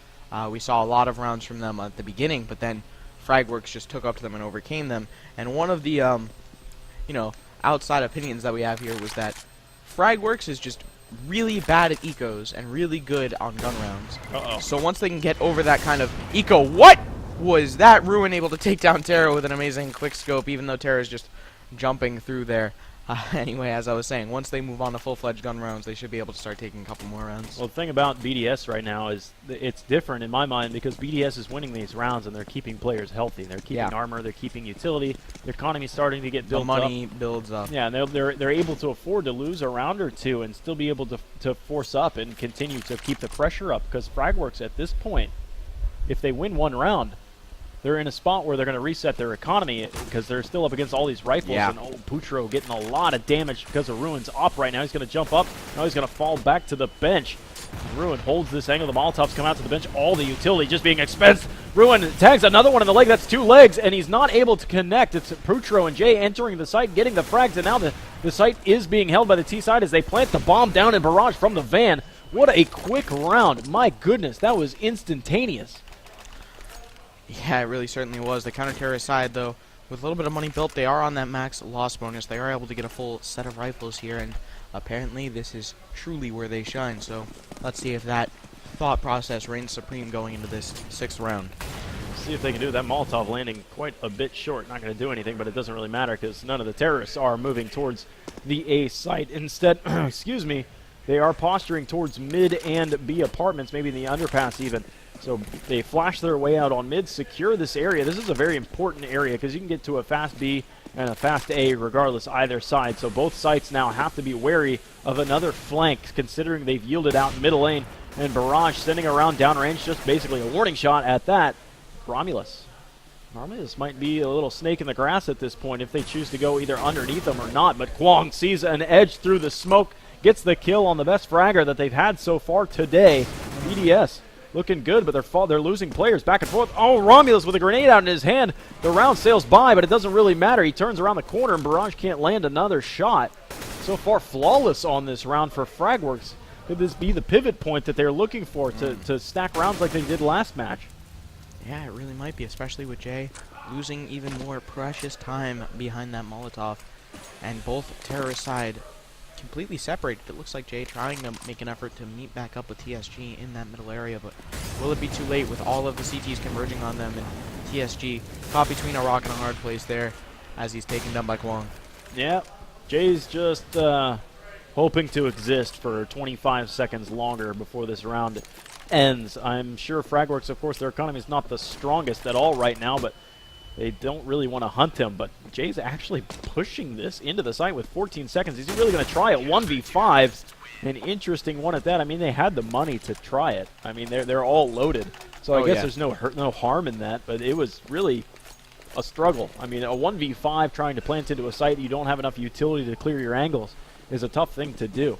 we saw a lot of rounds from them at the beginning, but then Fragworks just took up to them and overcame them. And one of the, outside opinions that we have here was that Fragworks is just really bad at ecos and really good on gun rounds. So once they can get over that kind of eco, what was that? Ruin able to take down Terra with an amazing quick scope, even though Terra is just jumping through there. Anyway, as I was saying, once they move on to full-fledged gun rounds, they should be able to start taking a couple more rounds. Well, the thing about BDS right now is it's different in my mind because BDS is winning these rounds and they're keeping players healthy. They're keeping armor, they're keeping utility. The economy's starting to get built up. The money builds up. Yeah, and they're able to afford to lose a round or two and still be able to force up and continue to keep the pressure up because Fragworks at this point, if they win one round, they're in a spot where they're going to reset their economy because they're still up against all these rifles. Yeah. And Boutro getting a lot of damage because of Ruin's up right now. He's going to jump up. Now he's going to fall back to the bench. Ruin holds this angle. The Molotovs come out to the bench. All the utility just being expensed. Ruin tags another one in the leg. That's 2 legs, and he's not able to connect. It's Boutro and Jay entering the site, getting the frags, and now the site is being held by the T side as they plant the bomb down in barrage from the van. What a quick round. My goodness, that was instantaneous. Yeah, it really certainly was. The counter-terrorist side, though, with a little bit of money built, they are on that max loss bonus. They are able to get a full set of rifles here, and apparently this is truly where they shine. So let's see if that thought process reigns supreme going into this 6th round. See if they can do that. Molotov landing quite a bit short. Not going to do anything, but it doesn't really matter because none of the terrorists are moving towards the A site. Instead, excuse me, they are posturing towards mid and B apartments, maybe in the underpass even. So they flash their way out on mid, secure this area. This is a very important area because you can get to a fast B and a fast A regardless either side. So both sites now have to be wary of another flank considering they've yielded out in middle lane. And Barrage sending around downrange, just basically a warning shot at that. Romulus might be a little snake in the grass at this point if they choose to go either underneath them or not. But Kwong sees an edge through the smoke, gets the kill on the best fragger that they've had so far today. BDS looking good, but they're losing players back and forth. Oh, Romulus with a grenade out in his hand. The round sails by, but it doesn't really matter. He turns around the corner, and Barrage can't land another shot. So far, flawless on this round for Fragworks. Could this be the pivot point that they're looking for to stack rounds like they did last match? Yeah, it really might be, especially with Jay losing even more precious time behind that Molotov. And both terrorist side completely separated. It looks like Jay trying to make an effort to meet back up with TSG in that middle area, but will it be too late with all of the CTs converging on them and TSG caught between a rock and a hard place there as he's taken down by Kwong? Yeah, Jay's just hoping to exist for 25 seconds longer before this round ends. I'm sure Fragworks, of course, their economy is not the strongest at all right now, but they don't really want to hunt him. But Jay's actually pushing this into the site with 14 seconds. Is he really going to try a 1v5? An interesting one at that. I mean, they had the money to try it. I mean, they're all loaded. So I guess there's no harm in that, but it was really a struggle. I mean, a 1v5 trying to plant into a site you don't have enough utility to clear your angles is a tough thing to do.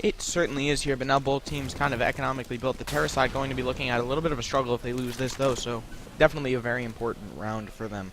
It certainly is here, but now both teams kind of economically built. The terror side going to be looking at a little bit of a struggle if they lose this, though, so definitely a very important round for them.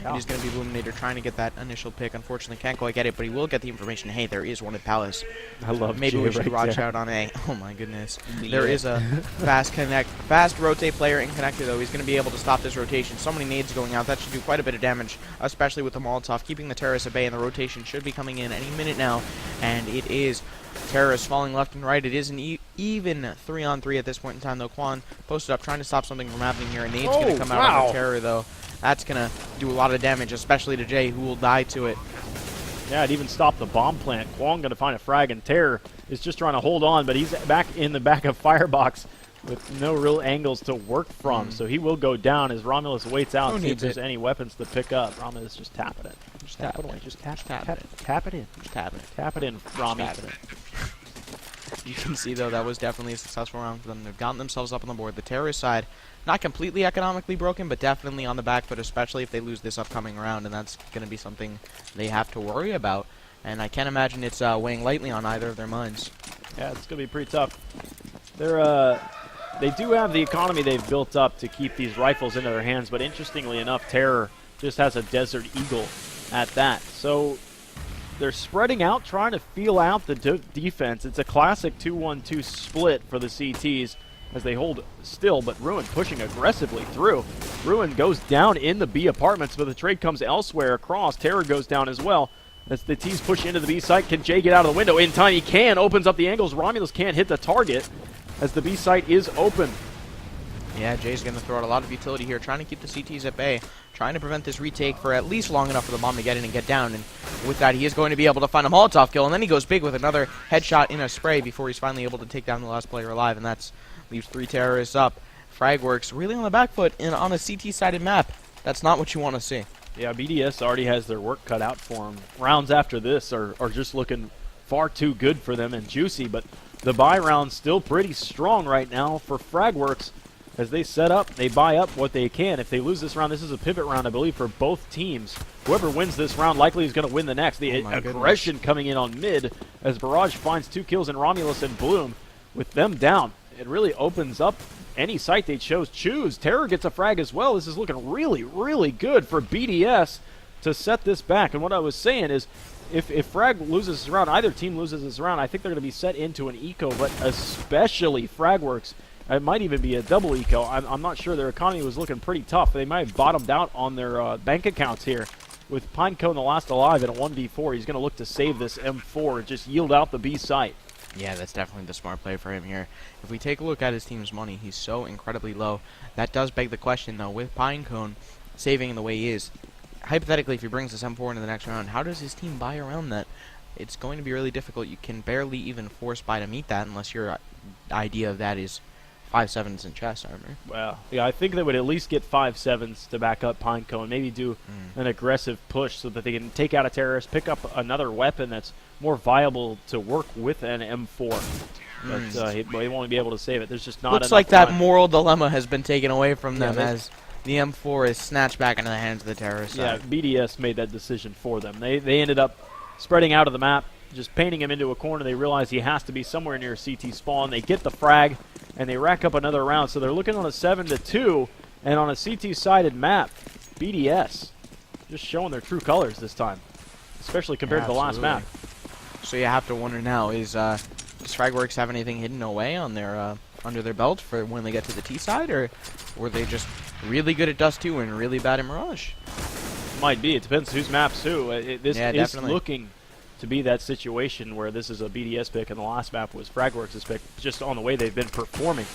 Yeah. It is going to be Luminator trying to get that initial pick. Unfortunately, can't quite get it, but he will get the information. Hey, there is one at Palace. I love Maybe Jay we should right watch there. out on A. Oh my goodness. There is a fast rotate player in connector, though. He's going to be able to stop this rotation. So many nades going out. That should do quite a bit of damage, especially with the Molotov, keeping the terrorists at bay, and the rotation should be coming in any minute now. And it is terrorists falling left and right. It is an even 3-on-3 at this point in time, though. Quan posted up trying to stop something from happening here. A nade's going to come out on the terror, though. That's going to do a lot of damage, especially to Jay, who will die to it. Yeah, it even stopped the bomb plant. Kwong going to find a frag, and Terror is just trying to hold on, but he's back in the back of Firebox with no real angles to work from. So he will go down as Romulus waits out and see if there's any weapons to pick up. Romulus just tapping it. Just tap it away. Just tap it in. Tap it. Tap it in, Romy. You can see, though, that was definitely a successful round for them. They've gotten themselves up on the board. The terrorist side, not completely economically broken, but definitely on the back foot, especially if they lose this upcoming round, and that's going to be something they have to worry about. And I can't imagine it's weighing lightly on either of their minds. Yeah, it's going to be pretty tough. They do have the economy they've built up to keep these rifles into their hands, but interestingly enough, Terror just has a Desert Eagle at that. So they're spreading out, trying to feel out the defense. It's a classic 2-1-2 split for the CTs as they hold still, but Ruin pushing aggressively through. Ruin goes down in the B apartments, but the trade comes elsewhere across. Terror goes down as well. As the T's push into the B site, can Jay get out of the window in time? He can, opens up the angles. Romulus can't hit the target as the B site is open. Yeah, Jay's going to throw out a lot of utility here, trying to keep the CTs at bay, trying to prevent this retake for at least long enough for the bomb to get in and get down. And with that, he is going to be able to find a Molotov kill, and then he goes big with another headshot in a spray before he's finally able to take down the last player alive, and that's leaves 3 terrorists up. Fragworks really on the back foot and on a CT-sided map. That's not what you want to see. Yeah, BDS already has their work cut out for them. Rounds after this are just looking far too good for them and juicy, but the buy round's still pretty strong right now for Fragworks. As they set up, they buy up what they can. If they lose this round, this is a pivot round, I believe, for both teams. Whoever wins this round likely is going to win the next. The aggression coming in on mid as Barrage finds 2 kills in Romulus and Bloom. With them down, it really opens up any site they choose. Terror gets a frag as well. This is looking really, really good for BDS to set this back. And what I was saying is, if Frag loses this round, either team loses this round, I think they're going to be set into an eco, but especially Fragworks. It might even be a double eco. I'm not sure. Their economy was looking pretty tough. They might have bottomed out on their bank accounts here. With Pinecone the last alive at a 1v4, he's going to look to save this M4, just yield out the B site. Yeah, that's definitely the smart play for him here. If we take a look at his team's money, he's so incredibly low. That does beg the question, though, with Pinecone saving in the way he is. Hypothetically, if he brings this M4 into the next round, how does his team buy around that? It's going to be really difficult. You can barely even force buy to meet that unless your idea of that is 5.7s in chest armor. Well, yeah, I think they would at least get 5.7s to back up Pinecone. Maybe do an aggressive push so that they can take out a terrorist, pick up another weapon that's more viable to work with an M4. But he won't be able to save it. There's just not enough Looks like that time. moral dilemma has been taken away from them as the M4 is snatched back into the hands of the terrorists. Yeah, BDS made that decision for them. They ended up spreading out of the map, just painting him into a corner. They realize he has to be somewhere near CT spawn. They get the frag, and they rack up another round. So they're looking on a 7-2, and on a CT-sided map, BDS just showing their true colors this time, especially compared to the last map. So you have to wonder now, does Fragworks have anything hidden away on their under their belt for when they get to the T side, or were they just really good at Dust 2 and really bad at Mirage? Might be. It depends whose map's who. This is definitely looking to be that situation where this is a BDS pick and the last map was Fragworks' pick, just on the way they've been performing.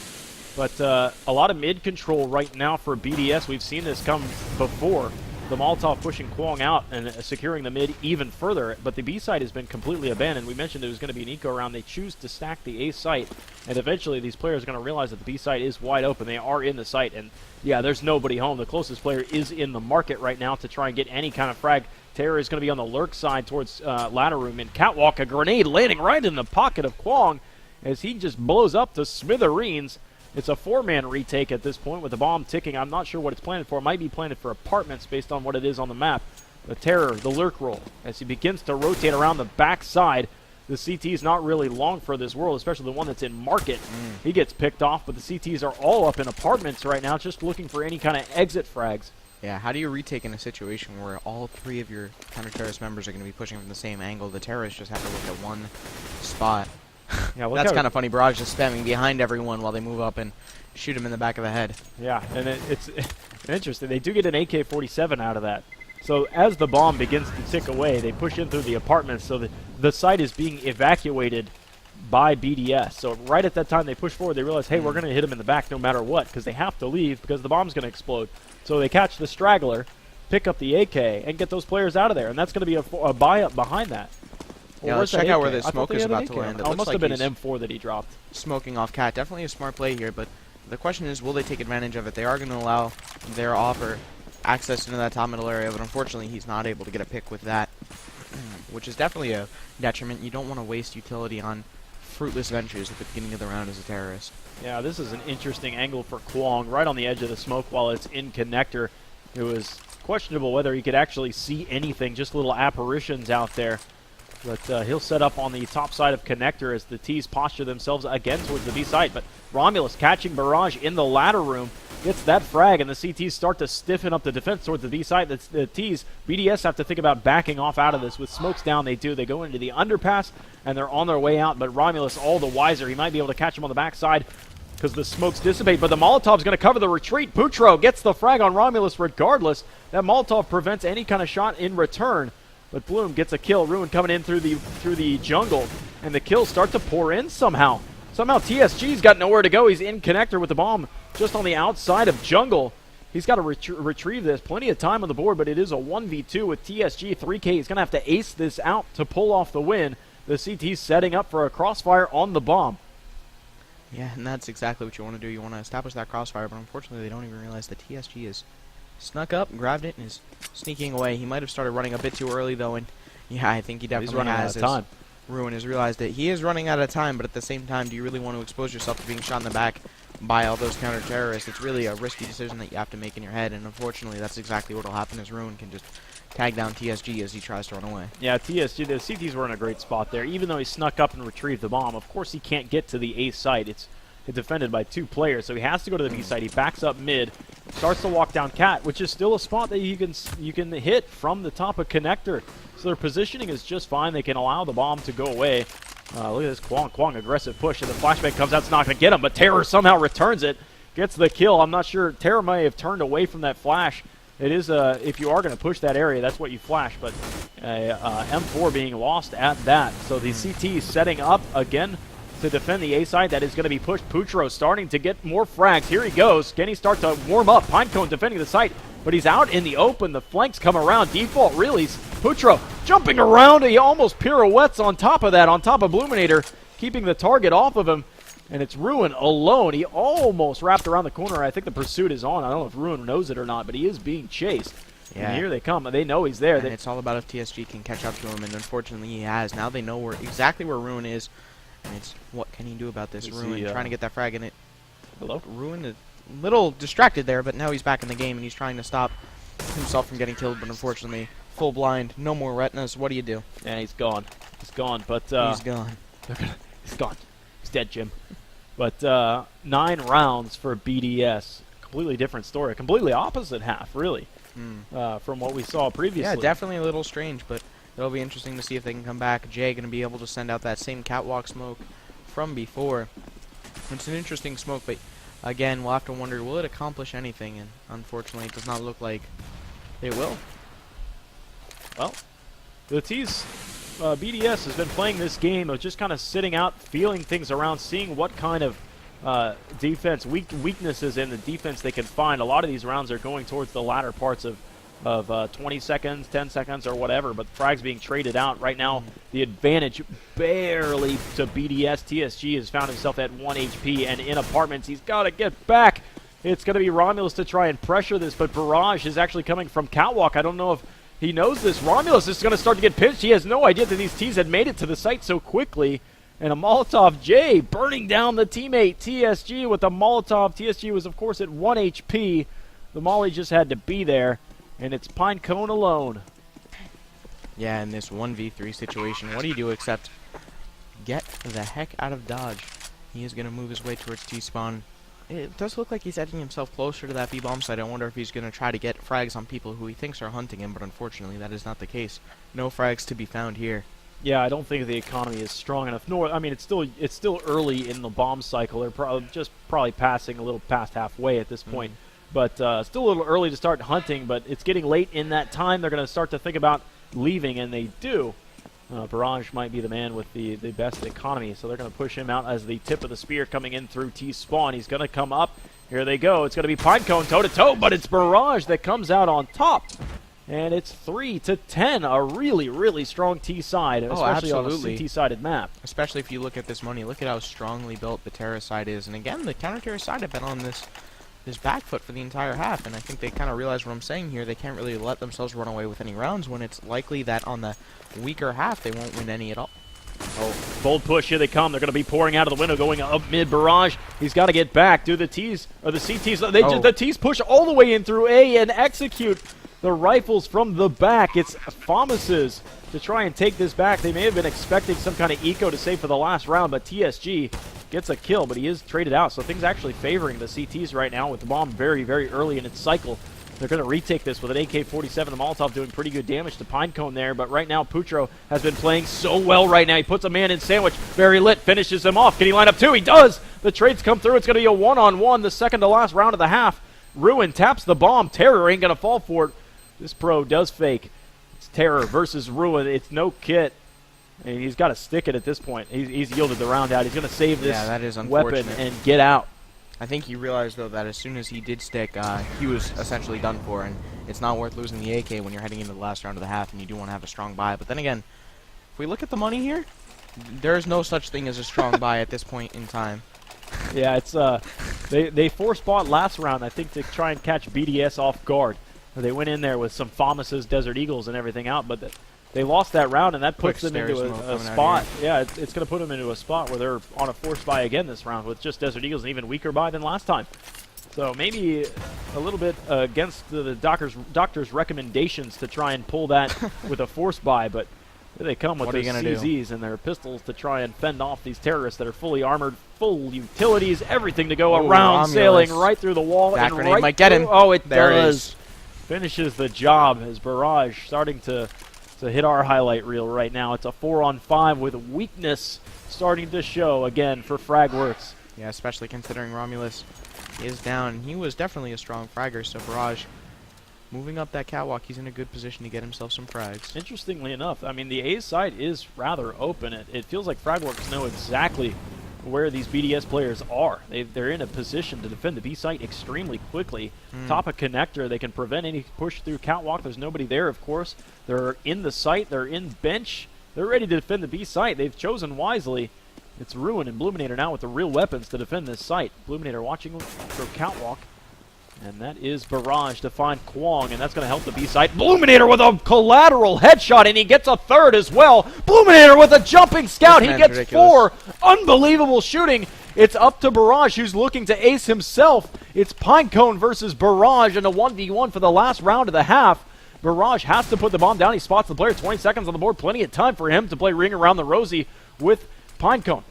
But a lot of mid control right now for BDS. We've seen this come before. The Molotov pushing Kwong out and securing the mid even further, but the B site has been completely abandoned. We mentioned it was going to be an eco round. They choose to stack the A site, and eventually these players are going to realize that the B site is wide open. They are in the site, and yeah, there's nobody home. The closest player is in the market right now to try and get any kind of frag. Terror is going to be on the lurk side towards ladder room, and Catwalk, a grenade landing right in the pocket of Kwong as he just blows up to smithereens. It's a 4-man retake at this point with the bomb ticking. I'm not sure what it's planted for. It might be planted for apartments based on what it is on the map. The Terror, the lurk roll, as he begins to rotate around the back side. The CT is not really long for this world, especially the one that's in market. He gets picked off, but the CTs are all up in apartments right now, just looking for any kind of exit frags. Yeah, how do you retake in a situation where all 3 of your counter-terrorist members are going to be pushing from the same angle? The terrorists just have to look at one spot. Yeah, That's kind of funny. Barrage just spamming behind everyone while they move up and shoot him in the back of the head. Yeah, and it's interesting. They do get an AK-47 out of that. So as the bomb begins to tick away, they push in through the apartments, so the site is being evacuated by BDS. So right at that time they push forward, they realize, hey, we're going to hit him in the back no matter what, because they have to leave because the bomb's going to explode. So they catch the straggler, pick up the AK, and get those players out of there, and that's going to be a buy-up behind that. Yeah, let's check out where the smoke is about to land. It must have been an M4 that he dropped. Smoking off Cat. Definitely a smart play here, but the question is, will they take advantage of it? They are going to allow their offer access into that top middle area, but unfortunately he's not able to get a pick with that, which is definitely a detriment. You don't want to waste utility on fruitless ventures at the beginning of the round as a terrorist. Yeah, this is an interesting angle for Kwong, right on the edge of the smoke while it's in connector. It was questionable whether he could actually see anything, just little apparitions out there. But he'll set up on the top side of connector as the T's posture themselves again towards the B site. But Romulus catching Barrage in the ladder room, gets that frag, and the CTs start to stiffen up the defense towards the B site. The T's, BDS have to think about backing off out of this. With smokes down, they do. They go into the underpass, and they're on their way out. But Romulus, all the wiser, he might be able to catch him on the backside because the smokes dissipate. But the Molotov's going to cover the retreat. Putro gets the frag on Romulus regardless. That Molotov prevents any kind of shot in return. But Bloom gets a kill. Ruin coming in through the jungle, and the kills start to pour in somehow. Somehow TSG's got nowhere to go. He's in connector with the bomb just on the outside of jungle. He's got to retrieve this. Plenty of time on the board, but it is a 1v2 with TSG. 3K, he's going to have to ace this out to pull off the win. The CT's setting up for a crossfire on the bomb. Yeah, and that's exactly what you want to do. You want to establish that crossfire, but unfortunately they don't even realize that TSG is snuck up, grabbed it, and is sneaking away. He might have started running a bit too early, though, and yeah, I think he definitely running has. out of time. Ruin has realized that he is running out of time, but at the same time, do you really want to expose yourself to being shot in the back by all those counter-terrorists? It's really a risky decision that you have to make in your head, and unfortunately, that's exactly what will happen as Ruin can just tag down TSG as he tries to run away. Yeah, TSG, the CTs were in a great spot there. Even though he snuck up and retrieved the bomb, of course he can't get to the A site. It's defended by 2 players, so he has to go to the B site. He backs up mid, starts to walk down Cat, which is still a spot that you can hit from the top of connector. So their positioning is just fine. They can allow the bomb to go away. Look at this Kwang aggressive push, and the flashbang comes out. It's not going to get him, but Terror somehow returns it, gets the kill. I'm not sure. Terror may have turned away from that flash. It is, if you are going to push that area, that's what you flash, but M4 being lost at that. So the CT setting up again to defend the A side. That is going to be pushed. Putro starting to get more frags. Here he goes. Can he start to warm up? Pinecone defending the site, but he's out in the open. The flanks come around. Default release. Putro jumping around. He almost pirouettes on top of that, on top of Bluminator, keeping the target off of him. And it's Ruin alone. He almost wrapped around the corner. I think the pursuit is on. I don't know if Ruin knows it or not, but he is being chased. Yeah. And here they come. They know he's there. And it's all about if TSG can catch up to him, and unfortunately he has. Now they know exactly where Ruin is, and it's what can he do about this? Ruin trying to get that frag in it. Hello? Ruin is a little distracted there, but now he's back in the game, and he's trying to stop himself from getting killed, but unfortunately, full blind, no more retinas. What do you do? Yeah, he's gone. He's gone, but... he's gone. He's gone. He's dead, Jim. But 9 rounds for BDS. Completely different story. Completely opposite half, really, from what we saw previously. Yeah, definitely a little strange, but it'll be interesting to see if they can come back. Jay going to be able to send out that same catwalk smoke from before. It's an interesting smoke, but again, we'll have to wonder, will it accomplish anything? And unfortunately, it does not look like it will. Well, the T's... BDS has been playing this game of just kind of sitting out, feeling things around, seeing what kind of defense, weaknesses in the defense they can find. A lot of these rounds are going towards the latter parts of 20 seconds, 10 seconds, or whatever, but frags being traded out. Right now, the advantage barely to BDS. TSG has found himself at 1 HP, and in apartments, he's got to get back. It's going to be Romulus to try and pressure this, but Barrage is actually coming from Catwalk. I don't know if he knows this. Romulus is going to start to get pinched. He has no idea that these T's had made it to the site so quickly. And a Molotov J burning down the teammate TSG with a Molotov. TSG was, of course, at 1 HP. The Molly just had to be there. And it's Pinecone alone. Yeah, in this 1v3 situation, what do you do except get the heck out of dodge? He is going to move his way towards T-spawn. It does look like he's edging himself closer to that B-bomb site. I wonder if he's going to try to get frags on people who he thinks are hunting him, but unfortunately that is not the case. No frags to be found here. Yeah, I don't think the economy is strong enough. Nor, I mean, it's still early in the bomb cycle. They're probably passing a little past halfway at this point. But still a little early to start hunting, but it's getting late in that time. They're going to start to think about leaving, and they do. Barrage might be the man with the best economy, so they're going to push him out as the tip of the spear coming in through T-spawn. He's going to come up. Here they go. It's going to be Pinecone toe-to-toe, but it's Barrage that comes out on top. And it's 3-10, a really, really strong T-side, especially on a CT-sided map. Especially if you look at this money. Look at how strongly built the Terra side is. And again, the counter-Terra side have been on this back foot for the entire half, and I think they kind of realize what I'm saying here. They can't really let themselves run away with any rounds when it's likely that on the weaker half they won't win any at all. Oh, bold push, here they come. They're going to be pouring out of the window, going up mid. Barrage, he's got to get back. Do the T's, or the CTs, the T's push all the way in through A and execute the rifles from the back. It's Famus's to try and take this back. They may have been expecting some kind of eco to save for the last round, but TSG gets a kill, but he is traded out. So things actually favoring the CTs right now with the bomb very, very early in its cycle. They're going to retake this with an AK-47. The Molotov doing pretty good damage to Pinecone there, but right now Putro has been playing so well right now. He puts a man in sandwich, very lit, finishes him off. Can he line up two? He does! The trades come through. It's going to be a one-on-one, the second to last round of the half. Ruin taps the bomb. Terror ain't going to fall for it. This pro does fake. It's Terror versus Ruin. It's no kit. And he's got to stick it at this point. He's yielded the round out. He's going to save this that is weapon unfortunate. and get out. I think he realized, though, that as soon as he did stick, he was essentially done for, and it's not worth losing the AK when you're heading into the last round of the half, and you do want to have a strong buy. But then again, if we look at the money here, there's no such thing as a strong buy at this point in time. Yeah, it's they force bought last round, I think, to try and catch BDS off guard. They went in there with some FAMAS's, Desert Eagles, and everything out, but they lost that round, and that puts them into a spot. Yeah, it's going to put them into a spot where they're on a force buy again this round with just Desert Eagles, and even weaker buy than last time. So maybe a little bit against the doctor's recommendations to try and pull that with a force buy, but here they come with their CZs and their pistols to try and fend off these terrorists that are fully armored, full utilities, everything to go around, sailing right through the wall. That and grenade right might get him. Oh, it There does. it is. Finishes the job as Barrage starting to hit our highlight reel right now. It's a 4-on-5 with weakness starting to show again for Fragworks. Yeah, especially considering Romulus is down. He was definitely a strong fragger, so Barrage moving up that catwalk, he's in a good position to get himself some frags. Interestingly enough, I mean, the A side is rather open. It feels like Fragworks know exactly where these BDS players are. They're in a position to defend the B site extremely quickly. Top a connector, they can prevent any push through catwalk. There's nobody there, of course. They're in the site, they're in bench. They're ready to defend the B site. They've chosen wisely. It's Ruin and Bluminator now with the real weapons to defend this site. Bluminator watching for catwalk. And that is Barrage to find Kwong, and that's going to help the B site. Bluminator with a collateral headshot, and he gets a third as well. Bluminator with a jumping scout. He gets ridiculous. 4. Unbelievable shooting. It's up to Barrage, who's looking to ace himself. It's Pinecone versus Barrage in a 1v1 for the last round of the half. Barrage has to put the bomb down. He spots the player. 20 seconds on the board. Plenty of time for him to play Ring Around the Rosie with Pinecone.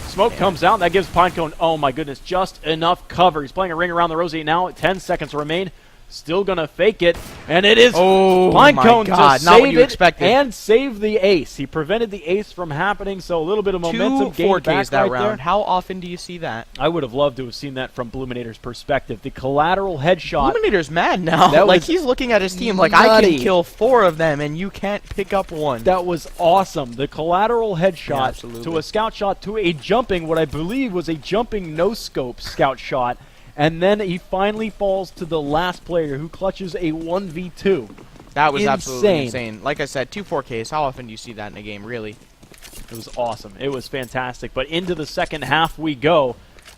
Smoke comes out, and that gives Pinecone, oh my goodness, just enough cover. He's playing a Ring Around the Rosie now. 10 seconds remain. Still going to fake it, and it is Pinecone to save it and save the ace. He prevented the ace from happening, so a little bit of momentum gained 4Ks back that right round. there. How often do you see that? I would have loved to have seen that from Bluminator's perspective. The collateral headshot. Bluminator's mad now. That Like, was he's looking at his team like, I nutty. can kill 4 of them, and you can't pick up 1. That was awesome. The collateral headshot absolutely. to a scout shot to a jumping, what I believe was a jumping no-scope scout shot. And then he finally falls to the last player who clutches a 1v2. That was absolutely insane. Like I said, 2 4Ks. How often do you see that in a game, really? It was awesome. It was fantastic. But into the second half we go.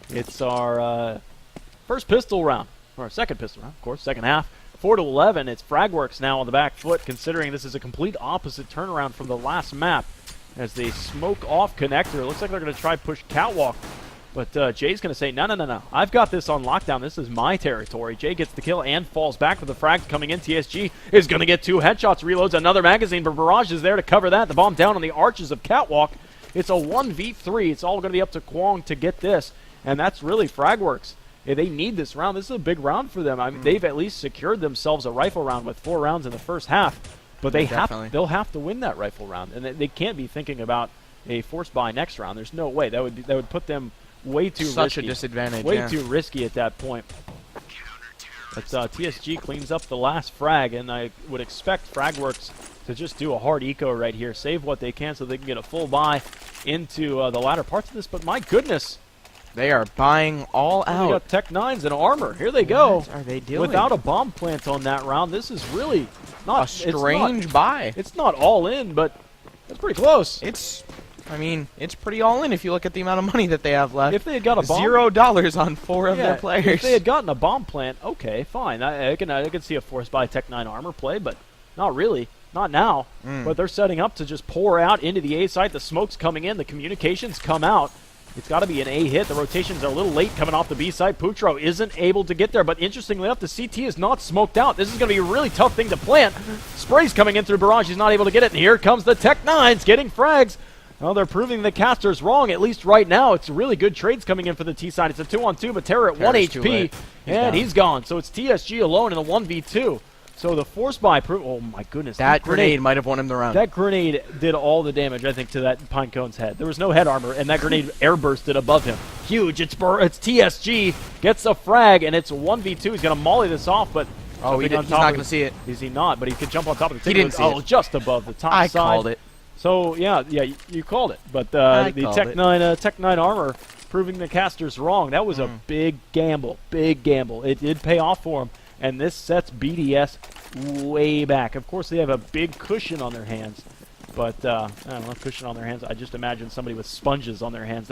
It's our first pistol round. Or second pistol round, of course. Second half. 4-11. It's Fragworks now on the back foot, considering this is a complete opposite turnaround from the last map. As they smoke off connector. It looks like they're going to try push catwalk. But Jay's going to say, no. I've got this on lockdown. This is my territory. Jay gets the kill and falls back with the frag coming in. TSG is going to get 2 headshots, reloads another magazine, but Barrage is there to cover that. The bomb down on the arches of catwalk. It's a 1v3. It's all going to be up to Kwong to get this, and that's really Fragworks. Yeah, they need this round. This is a big round for them. I mean, they've at least secured themselves a rifle round with 4 rounds in the first half, but they'll have to win that rifle round, and they can't be thinking about a force buy next round. There's no way. That would put them way too risky. Such a disadvantage, Way too risky at that point. But TSG cleans up the last frag, and I would expect Fragworks to just do a hard eco right here, save what they can so they can get a full buy into the latter parts of this. But my goodness, they are buying all they out. got Tech 9s and armor. Here they go. What are they doing? Without a bomb plant on that round, this is really not a strange buy. It's not all in, but it's pretty close. I mean, it's pretty all in if you look at the amount of money that they have left. If they had got a bomb, $0 on 4 of their players. If they had gotten a bomb plant, okay, fine. I can see a force buy Tech 9 armor play, but not really. Not now. But they're setting up to just pour out into the A site. The smoke's coming in. The communications come out. It's got to be an A hit. The rotations are a little late coming off the B side. Putro isn't able to get there, but interestingly enough, the CT is not smoked out. This is going to be a really tough thing to plant. Spray's coming in through Barrage. He's not able to get it, and here comes the Tech 9s getting frags. Well, they're proving the casters wrong, at least right now. It's really good trades coming in for the T side. It's a 2-on-2, but Terror at 1 HP, and he's gone. So it's TSG alone in a 1v2. So the force buy, oh my goodness. That grenade might have won him the round. That grenade did all the damage, I think, to that Pinecone's head. There was no head armor, and that grenade airbursted above him. Huge. It's TSG, gets a frag, and it's a 1v2. He's going to molly this off, but he's not going to see it. Is he not? But he could jump on top of the He didn't see it. just above the top I side. called it. So yeah, you called it. But I the called Tech 9 armor proving the casters wrong. That was a big gamble. Big gamble. It did pay off for them, and this sets BDS way back. Of course, they have a big cushion on their hands, but I don't know, cushion on their hands. I just imagine somebody with sponges on their hands.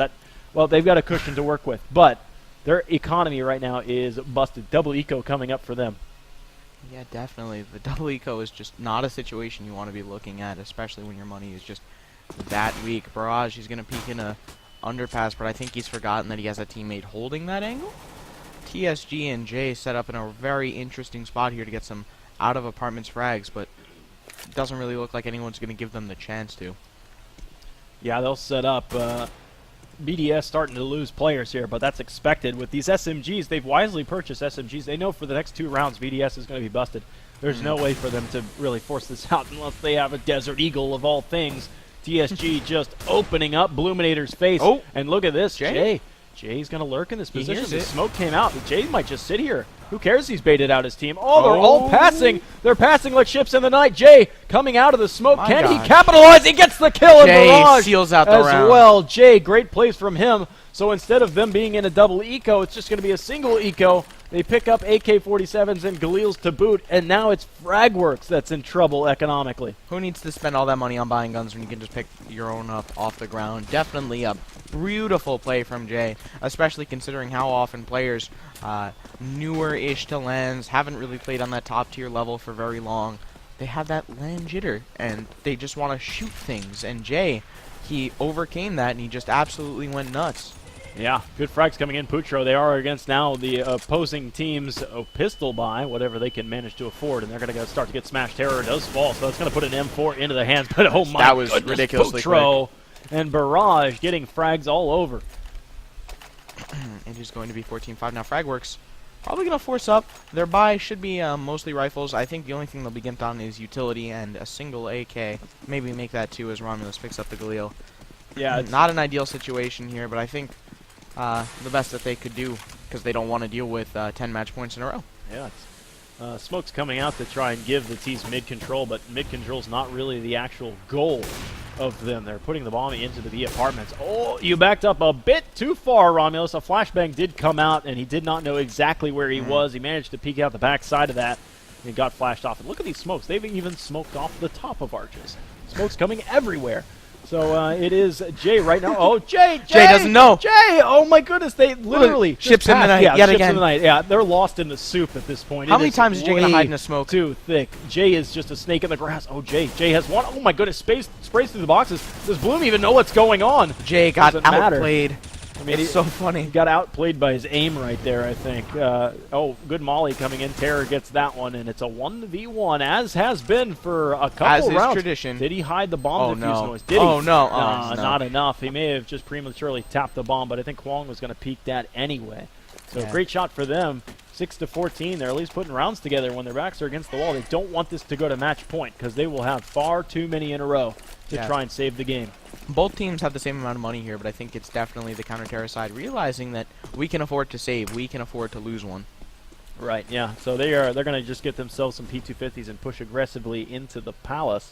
Well, they've got a cushion to work with, but their economy right now is busted. Double eco coming up for them. Yeah, definitely. The double eco is just not a situation you want to be looking at, especially when your money is just that weak. Barrage, he's going to peek in a underpass, but I think he's forgotten that he has a teammate holding that angle. TSG and Jay set up in a very interesting spot here to get some out-of-apartments frags, but it doesn't really look like anyone's going to give them the chance to. Yeah, they'll set up. BDS starting to lose players here, but that's expected. With these SMGs, they've wisely purchased SMGs. They know for the next 2 rounds, BDS is going to be busted. There's no way for them to really force this out unless they have a Desert Eagle of all things. TSG just opening up Bluminator's face. Oh. And look at this, Jay. Jay's going to lurk in this position. hears The it. smoke came out. Jay might just sit here. Who cares he's baited out his team? Oh, they're all passing. They're passing like ships in the night. Jay coming out of the smoke. My Can he gosh. capitalize? He gets the kill. Jay And Barrage seals out the as round. well. Jay, great plays from him. So instead of them being in a double eco, it's just going to be a single eco. They pick up AK-47s and Galils to boot, and now it's Fragworks that's in trouble economically. Who needs to spend all that money on buying guns when you can just pick your own up off the ground? Definitely a beautiful play from Jay, especially considering how often players newer-ish to lands haven't really played on that top-tier level for very long. They have that land jitter, and they just want to shoot things. And Jay, he overcame that, and he just absolutely went nuts. Yeah, good frags coming in. Putro, they are against now the opposing team's pistol buy, whatever they can manage to afford, and they're going to start to get smashed. Terror does fall, so that's going to put an M4 into the hands. But oh my That was goodness, ridiculously Putro and Barrage getting frags all over. It is going to be 14-5 now. Fragworks probably going to force up. Their buy should be mostly rifles. I think the only thing they'll be gimped on is utility and a single AK. Maybe make that 2 as Romulus picks up the Galil. Yeah, it's Not an ideal situation here, but I think the best that they could do, because they don't want to deal with 10 match points in a row. Yeah, Smoke's coming out to try and give the T's mid-control, but mid-control's not really the actual goal of them. They're putting the bomb into the B apartments. Oh, you backed up a bit too far, Romulus. A flashbang did come out, and he did not know exactly where he was. He managed to peek out the back side of that, and he got flashed off. And look at these smokes. They've even smoked off the top of arches. Smoke's coming everywhere. So it is Jay right now. Oh, Jay doesn't know. Jay! Oh my goodness, they literally Ships just in the passed. night, Yeah, yet ships again. in the night. Yeah, they're lost in the soup at this point. How It many is times is Jay going to way hide in the smoke? Too thick. Jay is just a snake in the grass. Oh, Jay has one. Oh my goodness, sprays through the boxes. Does Bloom even know what's going on? Jay got Doesn't matter. outplayed. I mean, It's so funny. He got outplayed by his aim right there, I think. Oh, good molly coming in. Terror gets that one, and it's a 1v1, as has been for a couple As is rounds. tradition. Did he hide the bomb Oh, defuse no. noise? Did he? Oh, no. Nah, Oh, no. not enough. He may have just prematurely tapped the bomb, but I think Kwong was going to peek that anyway. So Yeah. great shot for them. 6-14. They're at least putting rounds together when their backs are against the wall. They don't want this to go to match point because they will have far too many in a row to Yeah. try and save the game. Both teams have the same amount of money here, but I think it's definitely the counter-terror side realizing that we can afford to save. We can afford to lose one. Right, yeah. So they're going to just get themselves some P250s and push aggressively into the palace.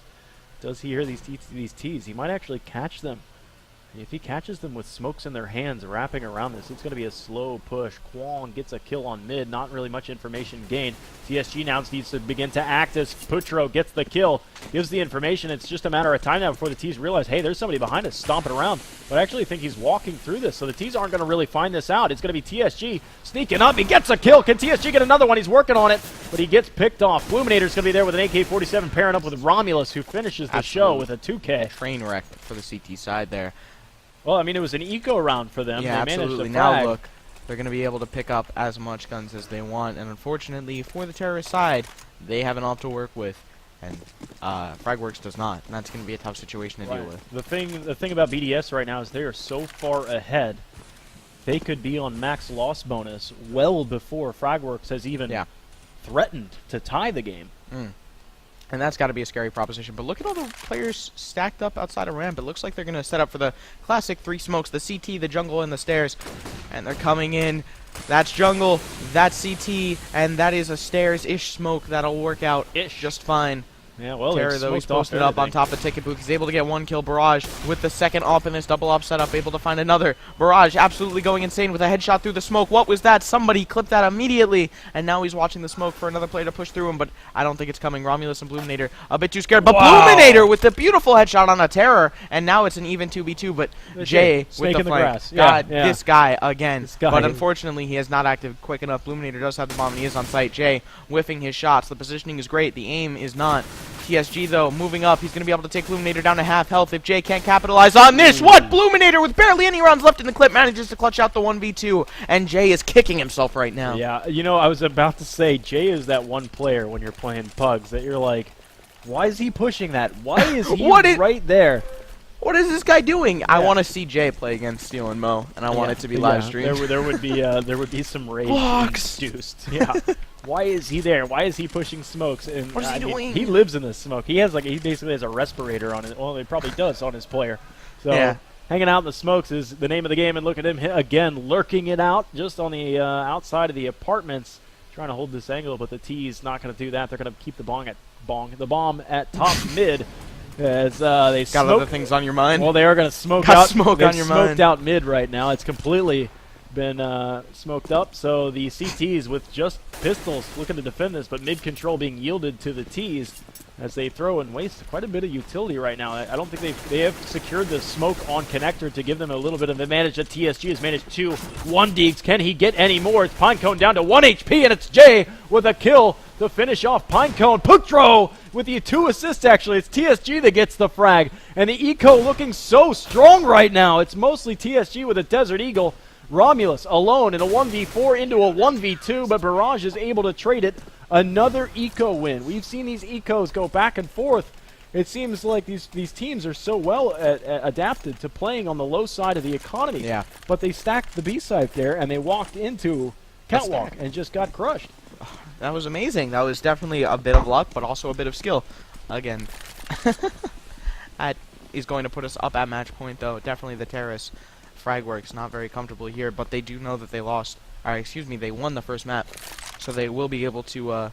Does he hear these T's? He might actually catch them. If he catches them with smokes in their hands wrapping around this, it's going to be a slow push. Kwon gets a kill on mid. Not really much information gained. TSG now needs to begin to act as Putro gets the kill. Gives the information. It's just a matter of time now before the T's realize, hey, there's somebody behind us stomping around. But I actually think he's walking through this, so the T's aren't going to really find this out. It's going to be TSG sneaking up. He gets a kill. Can TSG get another one? He's working on it, but he gets picked off. Bluminator's going to be there with an AK-47 pairing up with Romulus, who finishes the show with a 2K. Train wreck for the CT side there. Well, I mean, it was an eco round for them. Yeah, They managed absolutely. to Now frag. look, they're going to be able to pick up as much guns as they want, and unfortunately for the terrorist side, they have an op to work with, and Fragworks does not, and that's going to be a tough situation to deal with. The thing about BDS right now is they are so far ahead. They could be on max loss bonus well before Fragworks has even threatened to tie the game. And that's got to be a scary proposition. But look at all the players stacked up outside of ramp. It looks like they're going to set up for the classic 3 smokes, the CT, the jungle, and the stairs. And they're coming in. That's jungle, that's CT, and that is a stairs-ish smoke that'll work out just fine. Yeah, well, Terror, they've though, he's smoked off posted up on everything. top of Ticket Booth. He's able to get one kill. Barrage with the second off in this double up setup, able to find another. Barrage absolutely going insane with a headshot through the smoke. What was that? Somebody clipped that immediately, and now he's watching the smoke for another player to push through him, but I don't think it's coming. Romulus and Bluminator a bit too scared, but Wow. Bluminator with the beautiful headshot on a Terror, and now it's an even 2v2, but Jay with Snake the in the flank. grass. God, Yeah, yeah. this guy again. This guy. But unfortunately, he is not active quick enough. Bluminator does have the bomb, and he is on site. Jay whiffing his shots. The positioning is great. The aim is not. TSG, though, moving up. He's going to be able to take Bluminator down to half health if Jay can't capitalize on this. What? Bluminator, with barely any rounds left in the clip, manages to clutch out the 1v2, and Jay is kicking himself right now. Yeah, you know, I was about to say, Jay is that one player when you're playing Pugs that you're like, why is he pushing that? Why is he right there? What is this guy doing? I Yeah. want to see Jay play against Steel and Mo, and I want it to be live streamed. There would be some rage Blocks. induced. Yeah. Why is he there? Why is he pushing smokes? And What is he I mean, doing? he lives in the smoke. He basically has a respirator on it. Well, he probably does on his player. So Yeah. hanging out in the smokes is the name of the game. And look at him again, lurking it out just on the outside of the apartments, trying to hold this angle. But the T's not going to do that. They're going to keep the bomb at top mid. As they Got smoke. other things on your mind? Well, they are going to smoke Got out. smoke they've on your smoked mind. out mid right now. It's completely been smoked up. So the CTs with just pistols looking to defend this, but mid control being yielded to the Ts as they throw and waste quite a bit of utility right now. I don't think they have secured the smoke on connector to give them a little bit of advantage. That TSG has managed to 1 Deeks. Can he get any more? It's Pinecone down to 1 HP, and it's Jay with a kill to finish off Pinecone. Putro with the 2 assists, actually. It's TSG that gets the frag. And the Eco looking so strong right now. It's mostly TSG with a Desert Eagle. Romulus alone in a 1v4 into a 1v2, but Barrage is able to trade it. Another Eco win. We've seen these Ecos go back and forth. It seems like these teams are so well adapted to playing on the low side of the economy. Yeah. But they stacked the B side there, and they walked into Catwalk and just got crushed. That was amazing. That was definitely a bit of luck, but also a bit of skill. Again, that is going to put us up at match point, though. Definitely the Terrace. Fragworks not very comfortable here, but they do know that they lost. Or excuse me, they won the first map, so they will be able to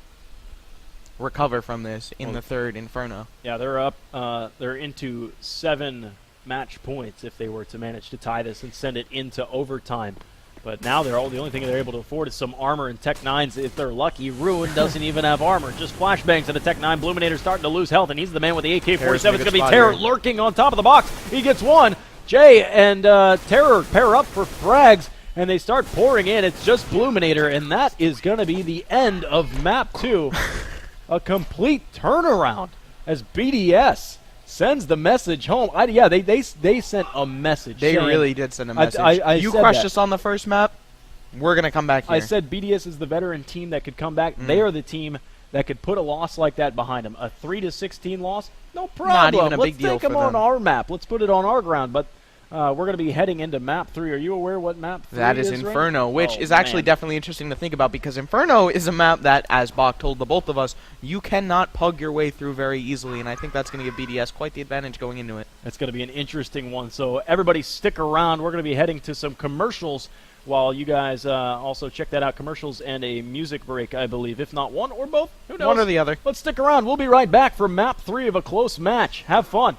recover from this in the third Inferno. Yeah, they're up. They're into 7 match points if they were to manage to tie this and send it into overtime. But now the only thing they're able to afford is some armor and Tech 9s if they're lucky. Ruin doesn't even have armor. Just flashbangs and a Tech 9. Bluminator starting to lose health, and he's the man with the AK-47. It's going to be Terror lurking on top of the box. He gets one. Jay and Terror pair up for frags, and they start pouring in. It's just Bluminator, and that is going to be the end of map 2. A complete turnaround as BDS sends the message home. They sent a message. They saying, really did send a message. You crushed us on the first map. We're going to come back here. I said BDS is the veteran team that could come back. They are the team that could put a loss like that behind them. A 3-16 loss, no problem. Not even a big Let's deal take for them on them. our map. Let's put it on our ground. But we're going to be heading into map 3. Are you aware what map 3 That is right? Inferno, which Oh, is actually man. definitely interesting to think about, because Inferno is a map that, as Bach told the both of us, you cannot pug your way through very easily, and I think that's going to give BDS quite the advantage going into it. It's going to be an interesting one. So everybody stick around. We're going to be heading to some commercials while you guys also check that out. Commercials and a music break, I believe. If not one or both, who knows? One or the other. Let's stick around. We'll be right back for map 3 of a close match. Have fun.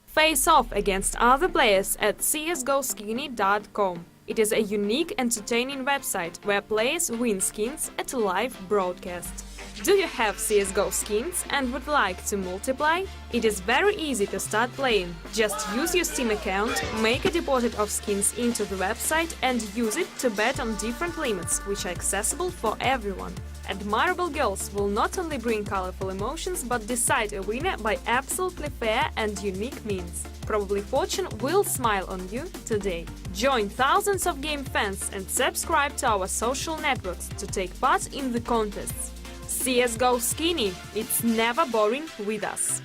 Face off against other players at csgoskinny.com. It is a unique, entertaining website where players win skins at a live broadcast. Do you have CSGO skins and would like to multiply? It is very easy to start playing. Just use your Steam account, make a deposit of skins into the website and use it to bet on different limits, which are accessible for everyone. Admirable girls will not only bring colorful emotions, but decide a winner by absolutely fair and unique means. Probably fortune will smile on you today. Join thousands of game fans and subscribe to our social networks to take part in the contests. CSGO Skinny, it's never boring with us.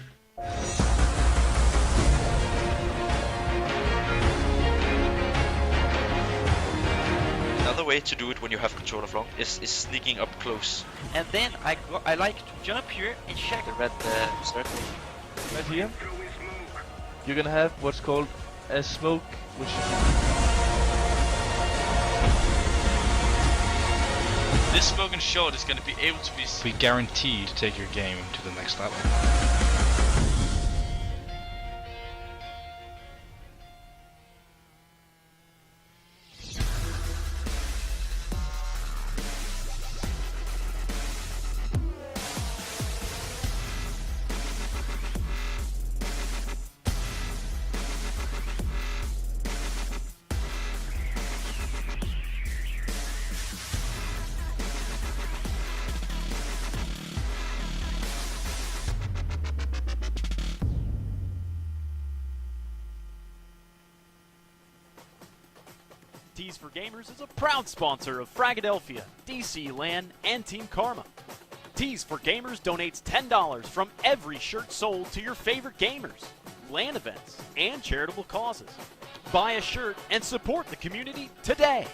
Another way to do it when you have control of long is sneaking up close. And then I like to jump here and check the red circle. right here, you're gonna have what's called a smoke, which This smoking shot is going to be able to be guaranteed to take your game to the next level. Tees for Gamers is a proud sponsor of Fragadelphia, DC LAN, and Team Karma. Tees for Gamers donates $10 from every shirt sold to your favorite gamers, LAN events, and charitable causes. Buy a shirt and support the community today.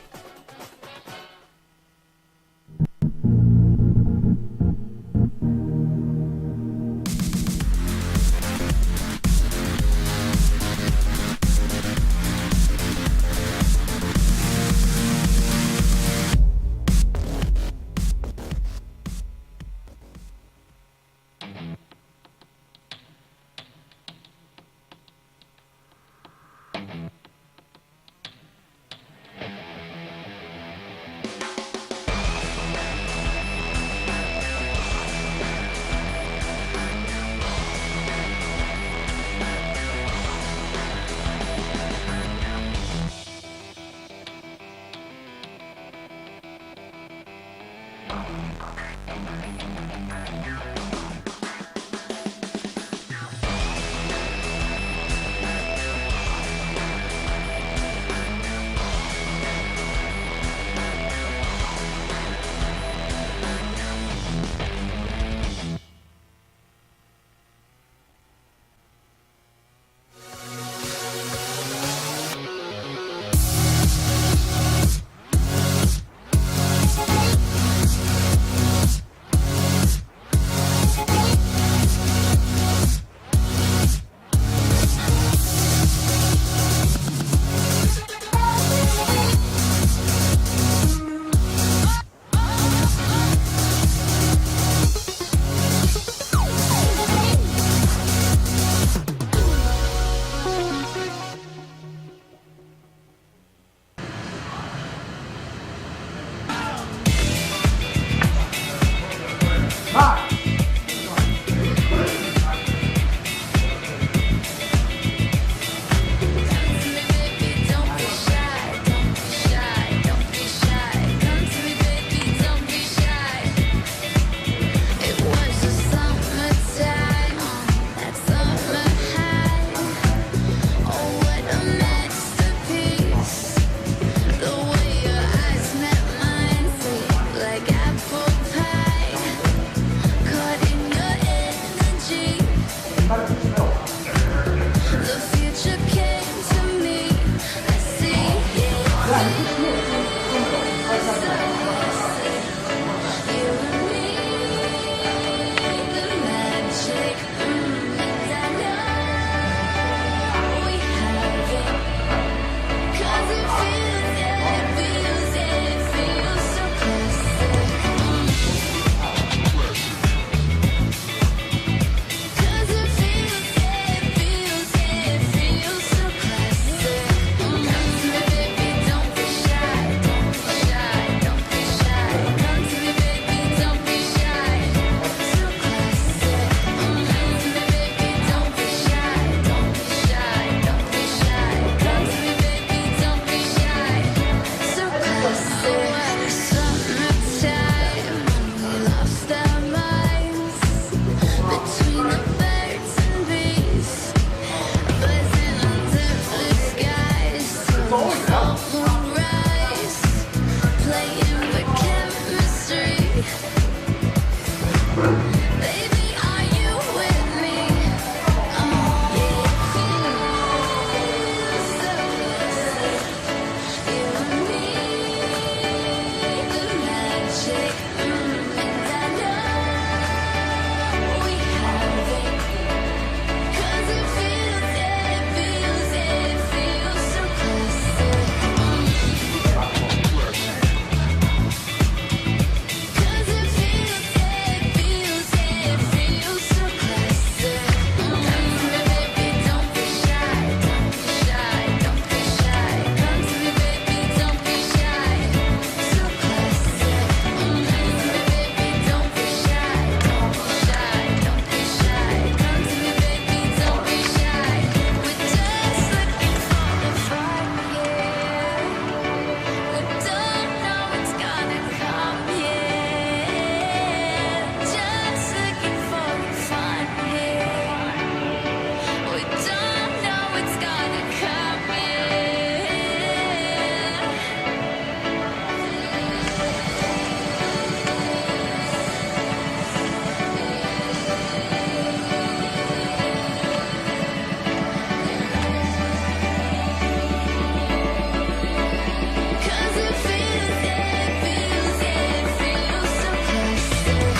it feels, yeah, it feels, yeah, it feels so classic.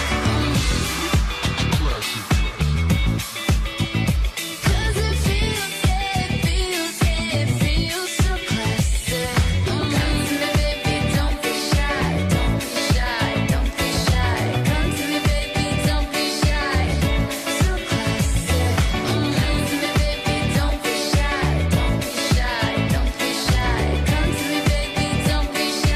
'Cause it feels, yeah, it feels, yeah, it feels so classic. Come to me, baby, don't be shy, don't be shy, don't be shy. Come to me, baby, don't be shy, so classic. Come to me, baby, don't be shy, don't be shy, don't be shy. Come to me, baby, don't be shy,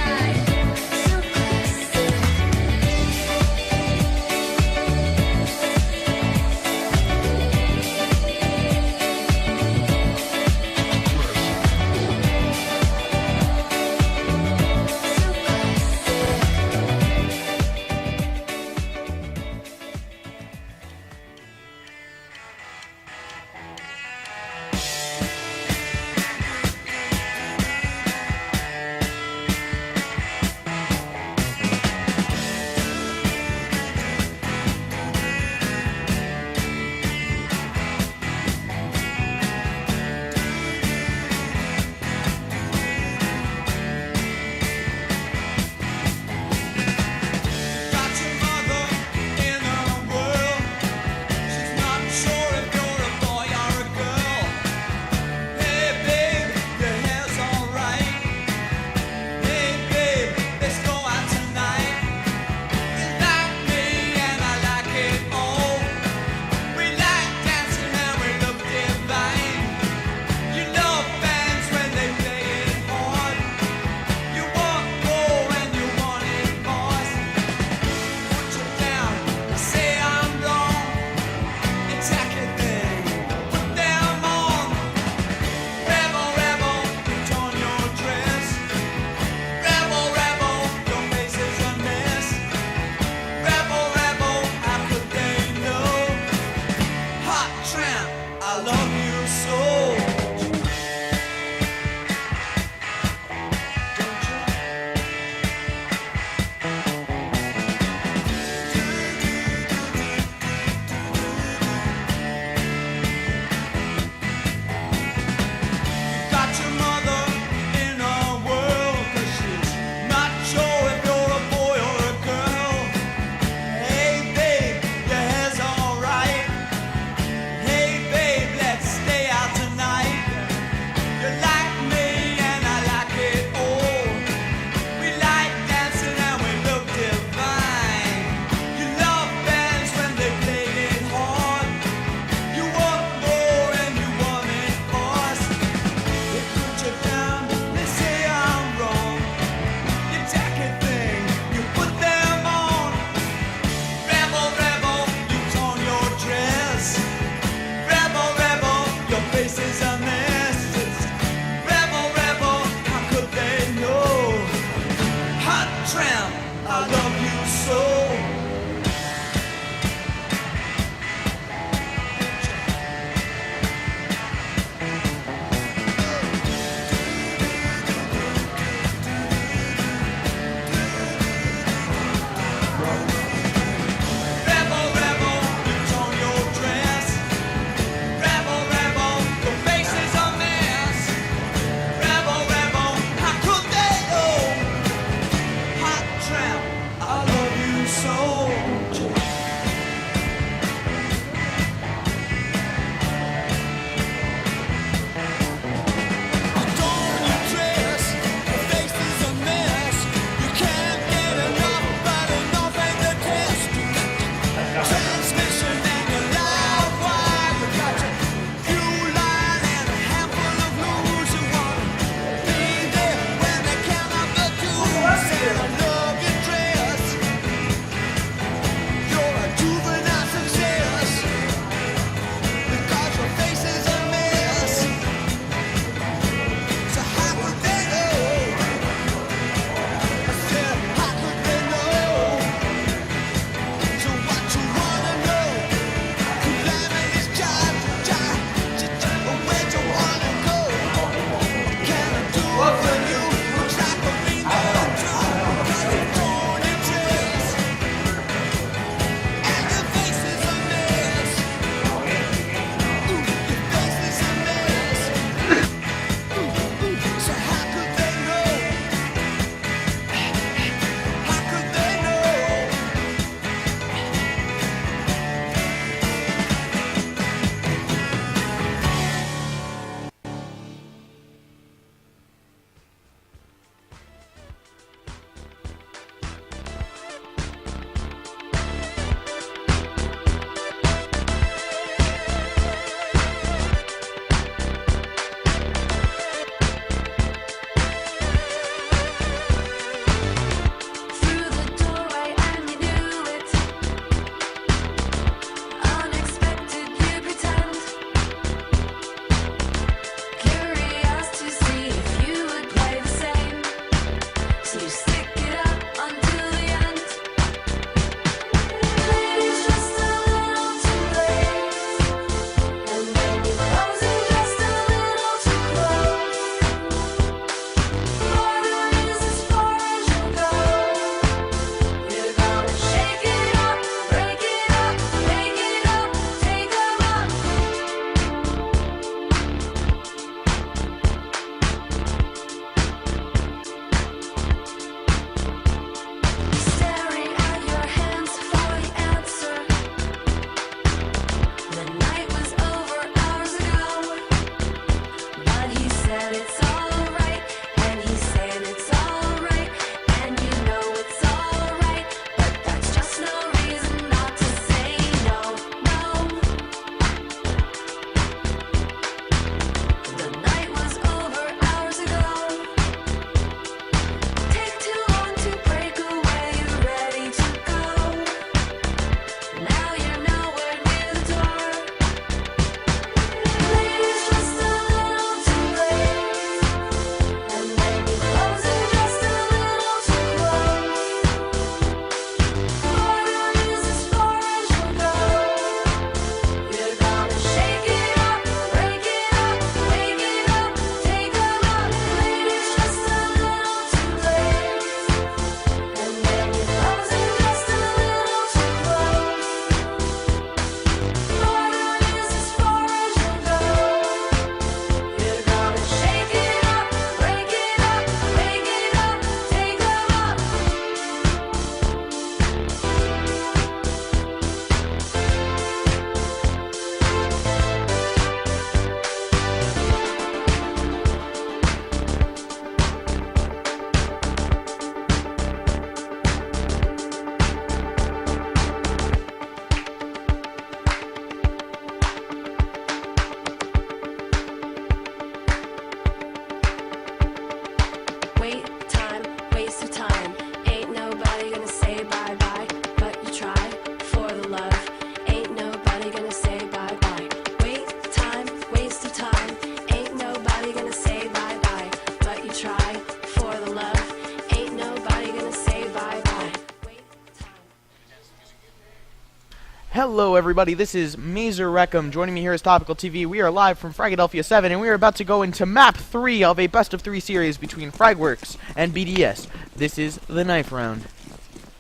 Hello everybody, this is Mazer Reck'em. Joining me here is Topical TV. We are live from Philadelphia 7 and we are about to go into map 3 of a best of 3 series between Fragworks and BDS. This is the knife round.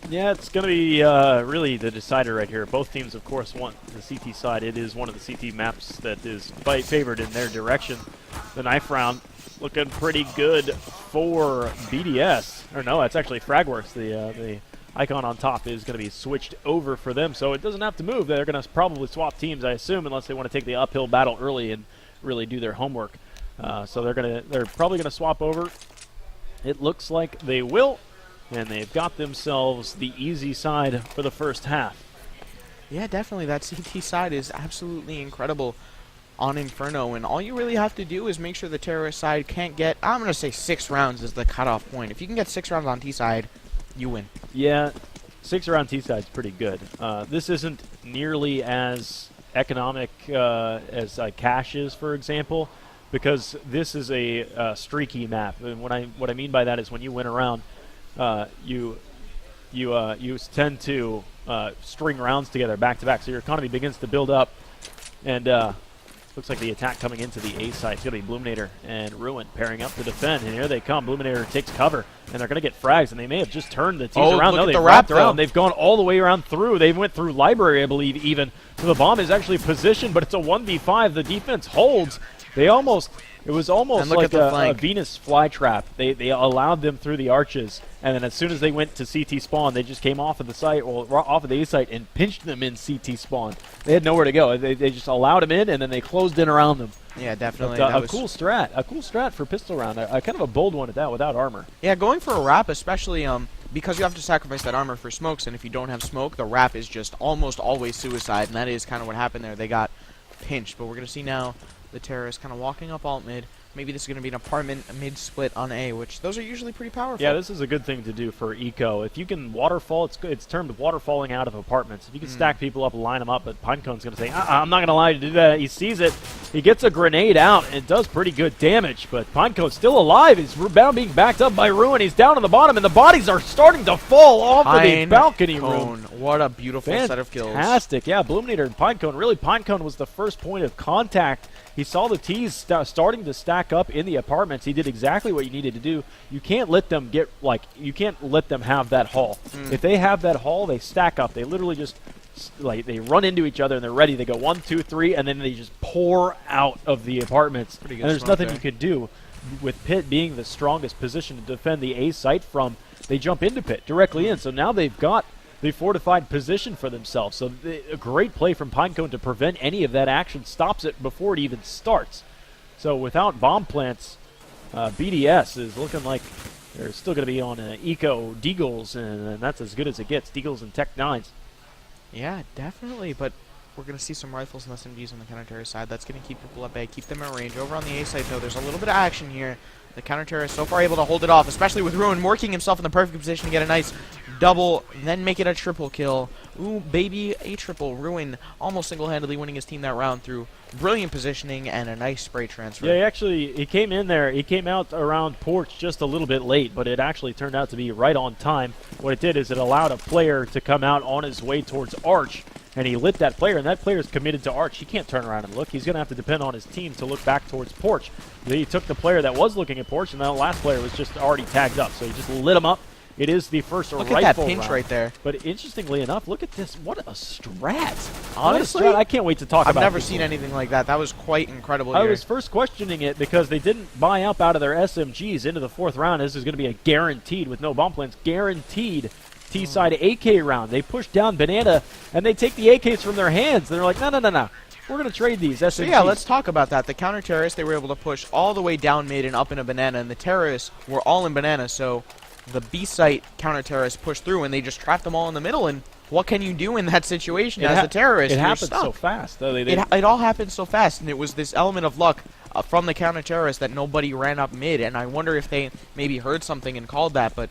Yeah, it's going to be really the decider right here. Both teams, of course, want the CT side. It is one of the CT maps that is favored in their direction. The knife round looking pretty good for BDS. Or no, it's actually Fragworks. The icon on top is going to be switched over for them, so it doesn't have to move. They're going to probably swap teams, I assume, unless they want to take the uphill battle early and really do their homework. So they're probably going to swap over. It looks like they will, and they've got themselves the easy side for the first half. Yeah, definitely. That CT side is absolutely incredible on Inferno, and all you really have to do is make sure the terrorist side can't get, I'm going to say 6 rounds is the cutoff point. If you can get 6 rounds on T side, you win. Yeah, 6 around T side's pretty good. This isn't nearly as economic as Cache is, for example, because this is a streaky map. And what I mean by that is when you win around, you tend to string rounds together back to back, so your economy begins to build up. And looks like the attack coming into the A side is going to be Bluminator and Ruin pairing up to defend. And here they come. Bluminator takes cover, and they're going to get frags. And they may have just turned the teams around. No, they've wrapped around. They've gone all the way around through. They went through Library, I believe, even. So the bomb is actually positioned, but it's a 1v5. The defense holds. It was almost like a Venus flytrap. They allowed them through the arches, and then as soon as they went to CT spawn, they just came off of the site, or off of the A site, and pinched them in CT spawn. They had nowhere to go. They just allowed them in, and then they closed in around them. Yeah, definitely. But, a cool strat for pistol round. Kind of a bold one at that, without armor. Yeah, going for a wrap, especially because you have to sacrifice that armor for smokes, and if you don't have smoke, the wrap is just almost always suicide, and that is kind of what happened there. They got pinched, but we're going to see now the terrorists kind of walking up alt mid. Maybe this is going to be an apartment mid split on A, which those are usually pretty powerful. Yeah, this is a good thing to do for eco. If you can waterfall, it's termed waterfalling out of apartments. If you can stack people up and line them up, but Pinecone's going to say, I'm not going to allow you to do that. He sees it. He gets a grenade out, and it does pretty good damage, but Pinecone's still alive. He's being backed up by Ruin. He's down on the bottom, and the bodies are starting to fall off of the balcony room. What a beautiful set of kills. Fantastic. Yeah, Bluminator and Pinecone. Really, Pinecone was the first point of contact. He saw the T's starting to stack up in the apartments. He did exactly what you needed to do. You can't let them you can't let them have that haul. If they have that haul, they stack up. They literally just, they run into each other and they're ready. They go 1, 2, 3, and then they just pour out of the apartments. And there's nothing you could do. With Pit being the strongest position to defend the A site from, they jump into Pit directly in. So now they've got the fortified position for themselves. So a great play from Pinecone to prevent any of that action, stops it before it even starts. So without bomb plants, BDS is looking like they're still going to be on Eco Deagles, and that's as good as it gets. Deagles and Tech 9s. Yeah, definitely, but we're going to see some rifles and SMGs on the counter-terrorist side. That's going to keep people at bay, keep them in range. Over on the A side, though, there's a little bit of action here. The counter-terrorist so far able to hold it off, especially with Ruin working himself in the perfect position to get a nice double, then make it a triple kill. Ooh, baby, a triple. Ruin almost single-handedly winning his team that round through brilliant positioning and a nice spray transfer. Yeah, he came in there. He came out around porch just a little bit late, but it actually turned out to be right on time. What it did is it allowed a player to come out on his way towards Arch, and he lit that player, and that player is committed to Arch. He can't turn around and look. He's going to have to depend on his team to look back towards Porch. He took the player that was looking at Porch, and the last player was just already tagged up, so he just lit him up. It is the first rifle round. Look at that pinch right there. But interestingly enough, look at this. What a strat. Honestly, I can't wait to talk about it. I've never seen anything like that. That was quite incredible. I was first questioning it because they didn't buy up out of their SMGs into the 4th round. This is going to be a guaranteed, with no bomb plants, guaranteed T-side AK round. They push down Banana, and they take the AKs from their hands. They're like, no. We're going to trade these SMGs. So yeah, let's talk about that. The counter-terrorists, they were able to push all the way down mid and up in a Banana, and the terrorists were all in Banana, so the B-site counter-terrorists pushed through, and they just trapped them all in the middle, and what can you do in that situation as a terrorist? It happened so fast. It all happened so fast, and it was this element of luck from the counter-terrorists that nobody ran up mid, and I wonder if they maybe heard something and called that, but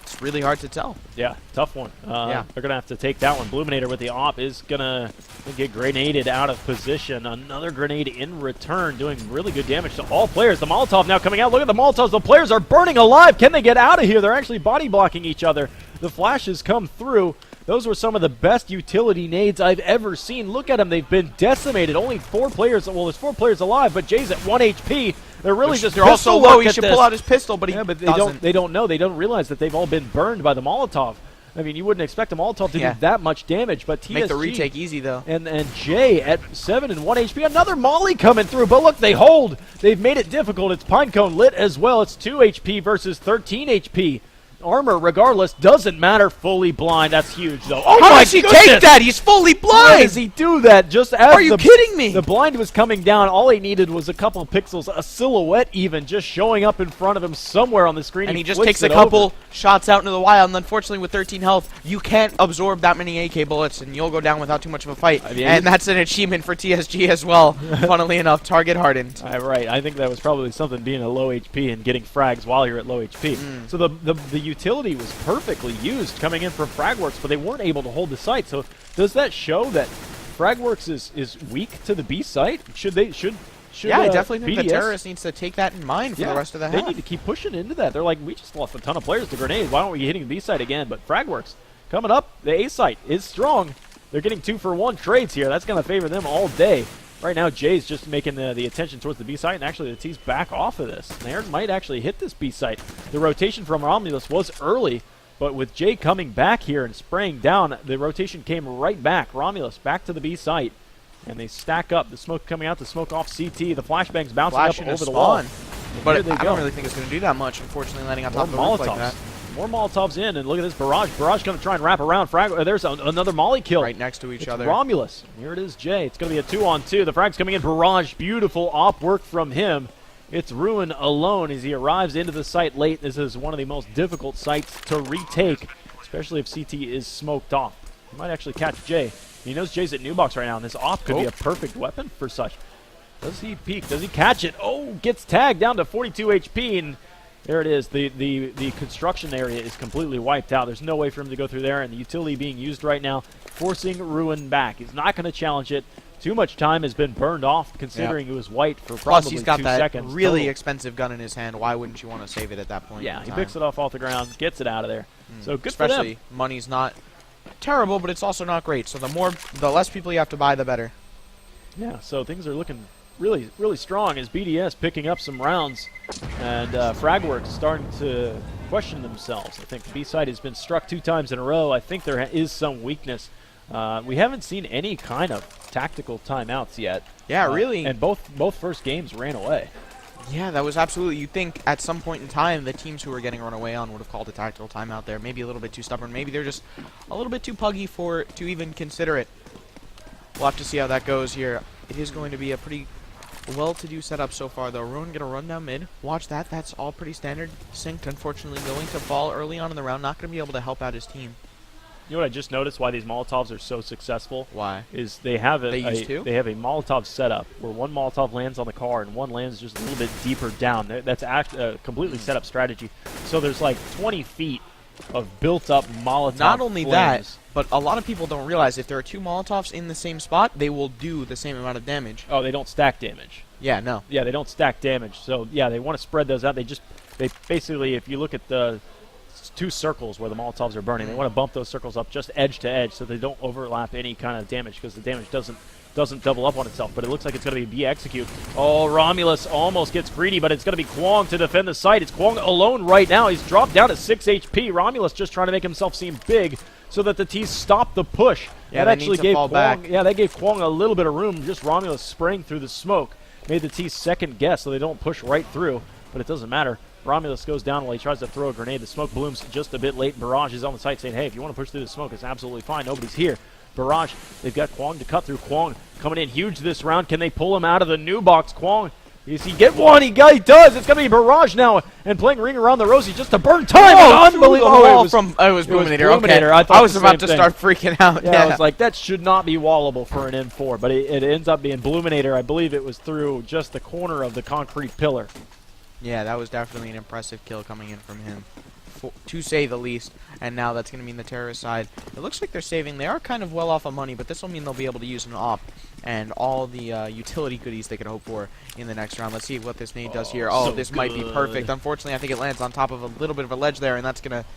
it's really hard to tell. Yeah, tough one. Yeah. They're going to have to take that one. Bluminator with the op is going to get grenaded out of position. Another grenade in return, doing really good damage to all players. The Molotov now coming out. Look at the Molotovs. The players are burning alive. Can they get out of here? They're actually body blocking each other. The flashes come through. Those were some of the best utility nades I've ever seen. Look at them. They've been decimated. Only 4 players. Well, there's 4 players alive, but Jay's at 1 HP. They're really just they're also pistol low. work He at should this. pull out his pistol, but he but doesn't. they don't know. They don't realize that they've all been burned by the Molotov. I mean, you wouldn't expect a Molotov to do that much damage, but TSG Make the retake easy, though. and Jay at 7 and 1 HP. Another Molly coming through, but look, they hold. They've made it difficult. It's Pinecone lit as well. It's 2 HP versus 13 HP. Armor, regardless, doesn't matter. Fully blind. That's huge, though. Oh How my does he goodness! take that? He's fully Why blind. does he do that? Just as Are you kidding me? The blind was coming down. All he needed was a couple of pixels, a silhouette even, just showing up in front of him somewhere on the screen. And he just flicks takes a it couple over. shots out into the wild, and unfortunately with 13 health, you can't absorb that many AK bullets, and you'll go down without too much of a fight. I mean, and that's an achievement for TSG as well, funnily enough, target hardened. Right, I think that was probably something being a low HP and getting frags while you're at low HP. So the utility was perfectly used coming in from Fragworks, but they weren't able to hold the site. So does that show that Fragworks is weak to the B site? Should Yeah, I definitely think the BDS terrorist needs to take that in mind for the rest of the They half. need to keep pushing into that. They're like, we just lost a ton of players to grenade. Why aren't we hitting the B site again? But Fragworks coming up, the A site is strong. They're getting 2-for-1 trades here. That's going to favor them all day. Right now, Jay's just making the attention towards the B site, and actually the T's back off of this. Nairn might actually hit this B site. The rotation from Romulus was early, but with Jay coming back here and spraying down, the rotation came right back. Romulus back to the B site, and they stack up. The smoke coming out, the smoke off CT. The flashbangs bouncing Flash up in a over the wall. spawn. But Here they I go. don't really think it's going to do that much, unfortunately, landing on top of the More roof Molotovs. like that. More Molotovs in, and look at this barrage. Barrage going to try and wrap around. There's another Molly kill. Right next to each It's other. Romulus. Here it is, Jay. It's going to be a 2-on-2. The frag's coming in. Barrage. Beautiful op work from him. It's Ruin alone as he arrives into the site late. This is one of the most difficult sites to retake, especially if CT is smoked off. He might actually catch Jay. He knows Jay's at new box right now, and this op could be a perfect weapon for such. Does he peek? Does he catch it? Oh, gets tagged down to 42 HP, and there it is. The construction area is completely wiped out. There's no way for him to go through there, and the utility being used right now, forcing Ruin back. He's not going to challenge it. Too much time has been burned off, considering it was white for probably 2 seconds. Plus, he's got that really total. expensive gun in his hand. Why wouldn't you want to save it at that point? Yeah, in he time? picks it off the ground, gets it out of there. So good for Especially, them. money's not terrible, but it's also not great. So the less people you have to buy, the better. Yeah, so things are looking really, really strong as BDS picking up some rounds, and Fragworks starting to question themselves. I think the B side has been struck 2 times in a row. I think there is some weakness. We haven't seen any kind of tactical timeouts yet. Yeah, really. And both first games ran away. Yeah, that was absolutely. You'd think at some point in time the teams who were getting run away on would have called a tactical timeout there. Maybe a little bit too stubborn. Maybe they're just a little bit too puggy to even consider it. We'll have to see how that goes here. It is going to be a pretty well-to-do setup so far, though. Ruin going to run down mid. Watch that. That's all pretty standard. Synced, unfortunately, going to fall early on in the round. Not going to be able to help out his team. You know what I just noticed why these Molotovs are so successful? Why? Is they have They use 2? they have a Molotov setup where one Molotov lands on the car and one lands just a little bit deeper down. That's a completely set up strategy. So there's like 20 feet of built-up Molotov Not only flames. that, but a lot of people don't realize if there are 2 Molotovs in the same spot, they will do the same amount of damage. Oh, they don't stack damage. Yeah, no. Yeah, they don't stack damage. So yeah, they want to spread those out. They basically, if you look at the 2 circles where the Molotovs are burning, they want to bump those circles up just edge to edge so they don't overlap any kind of damage, because the damage doesn't double up on itself. But it looks like it's going to be B-execute. Oh, Romulus almost gets greedy, but it's going to be Kwong to defend the site. It's Kwong alone right now. He's dropped down to 6 HP. Romulus just trying to make himself seem big so that the T's stop the push. Yeah, that they actually need to gave fall Kwong, back. yeah, that gave Kwong a little bit of room. Just Romulus spraying through the smoke made the T's second guess so they don't push right through, but it doesn't matter. Romulus goes down while he tries to throw a grenade. The smoke blooms just a bit late. Barrage is on the site saying, hey, if you want to push through the smoke, it's absolutely fine. Nobody's here. Barrage, they've got Kwong to cut through. Kwong coming in huge this round. Can they pull him out of the new box? Kwong, does he get one? He does. It's going to be Barrage now, and playing Ring Around the Rosie just to burn time. Unbelievable. Oh, it was Bluminator. Okay. I was about to start freaking out. Yeah, I was like, that should not be wallable for an M4, but it ends up being Bluminator. I believe it was through just the corner of the concrete pillar. Yeah, that was definitely an impressive kill coming in from him, to say the least. And now that's going to mean the terrorist side. It looks like they're saving. They are kind of well off of money, but this will mean they'll be able to use an op and all the utility goodies they could hope for in the next round. Let's see what this nade does here. Oh, so this might be perfect. Unfortunately, I think it lands on top of a little bit of a ledge there, and that's going to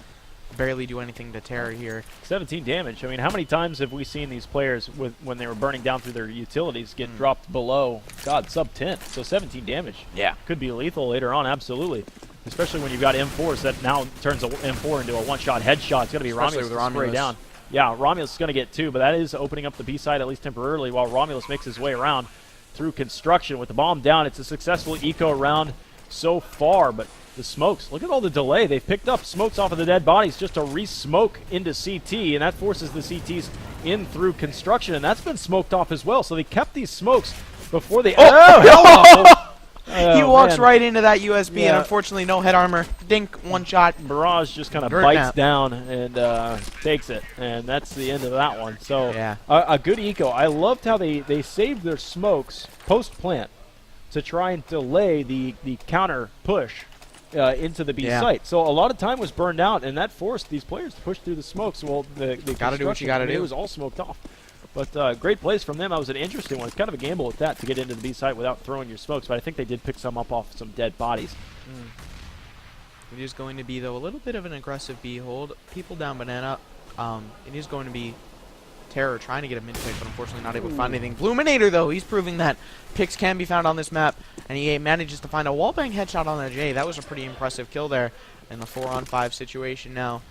barely do anything to Terror here. 17 damage. I mean, how many times have we seen these players when they were burning down through their utilities get dropped below, God, sub 10? So 17 damage. Yeah. Could be lethal later on, absolutely. Especially when you've got M4s that now turns a M4 into a one-shot headshot. It's going to be Especially Romulus with to spray Romulus. down. Yeah, Romulus is going to get 2, but that is opening up the B side at least temporarily while Romulus makes his way around through construction. With the bomb down, it's a successful eco round so far, but the smokes, look at all the delay. They've picked up smokes off of the dead bodies just to re-smoke into CT, and that forces the CTs in through construction, and that's been smoked off as well. So they kept these smokes before they... He walks man. right into that USB, Yeah. and unfortunately, no head armor. Dink, one shot. Barrage just kind of Dirt bites nap. down and takes it, and that's the end of that one. So Yeah. a good eco. I loved how they saved their smokes post-plant to try and delay the counter push into the B Yeah. site. So a lot of time was burned out, and that forced these players to push through the smokes. Well, the Gotta do what you gotta construction, do. It was all smoked off. But great plays from them. That was an interesting one. It's kind of a gamble with that to get into the B site without throwing your smokes, but I think they did pick some up off some dead bodies. It is going to be, though, a little bit of an aggressive B hold. People down banana. It is going to be Terror trying to get a mid-pick, but unfortunately not able to find anything. Bluminator, though, he's proving that picks can be found on this map, and he manages to find a wallbang headshot on a J. That was a pretty impressive kill there in the 4-on-5 situation now.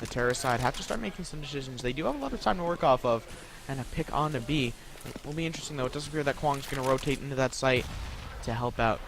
The Terror side have to start making some decisions. They do have a lot of time to work off of, and a pick on to B. It will be interesting, though. It does appear that Kwong's going to rotate into that site to help out.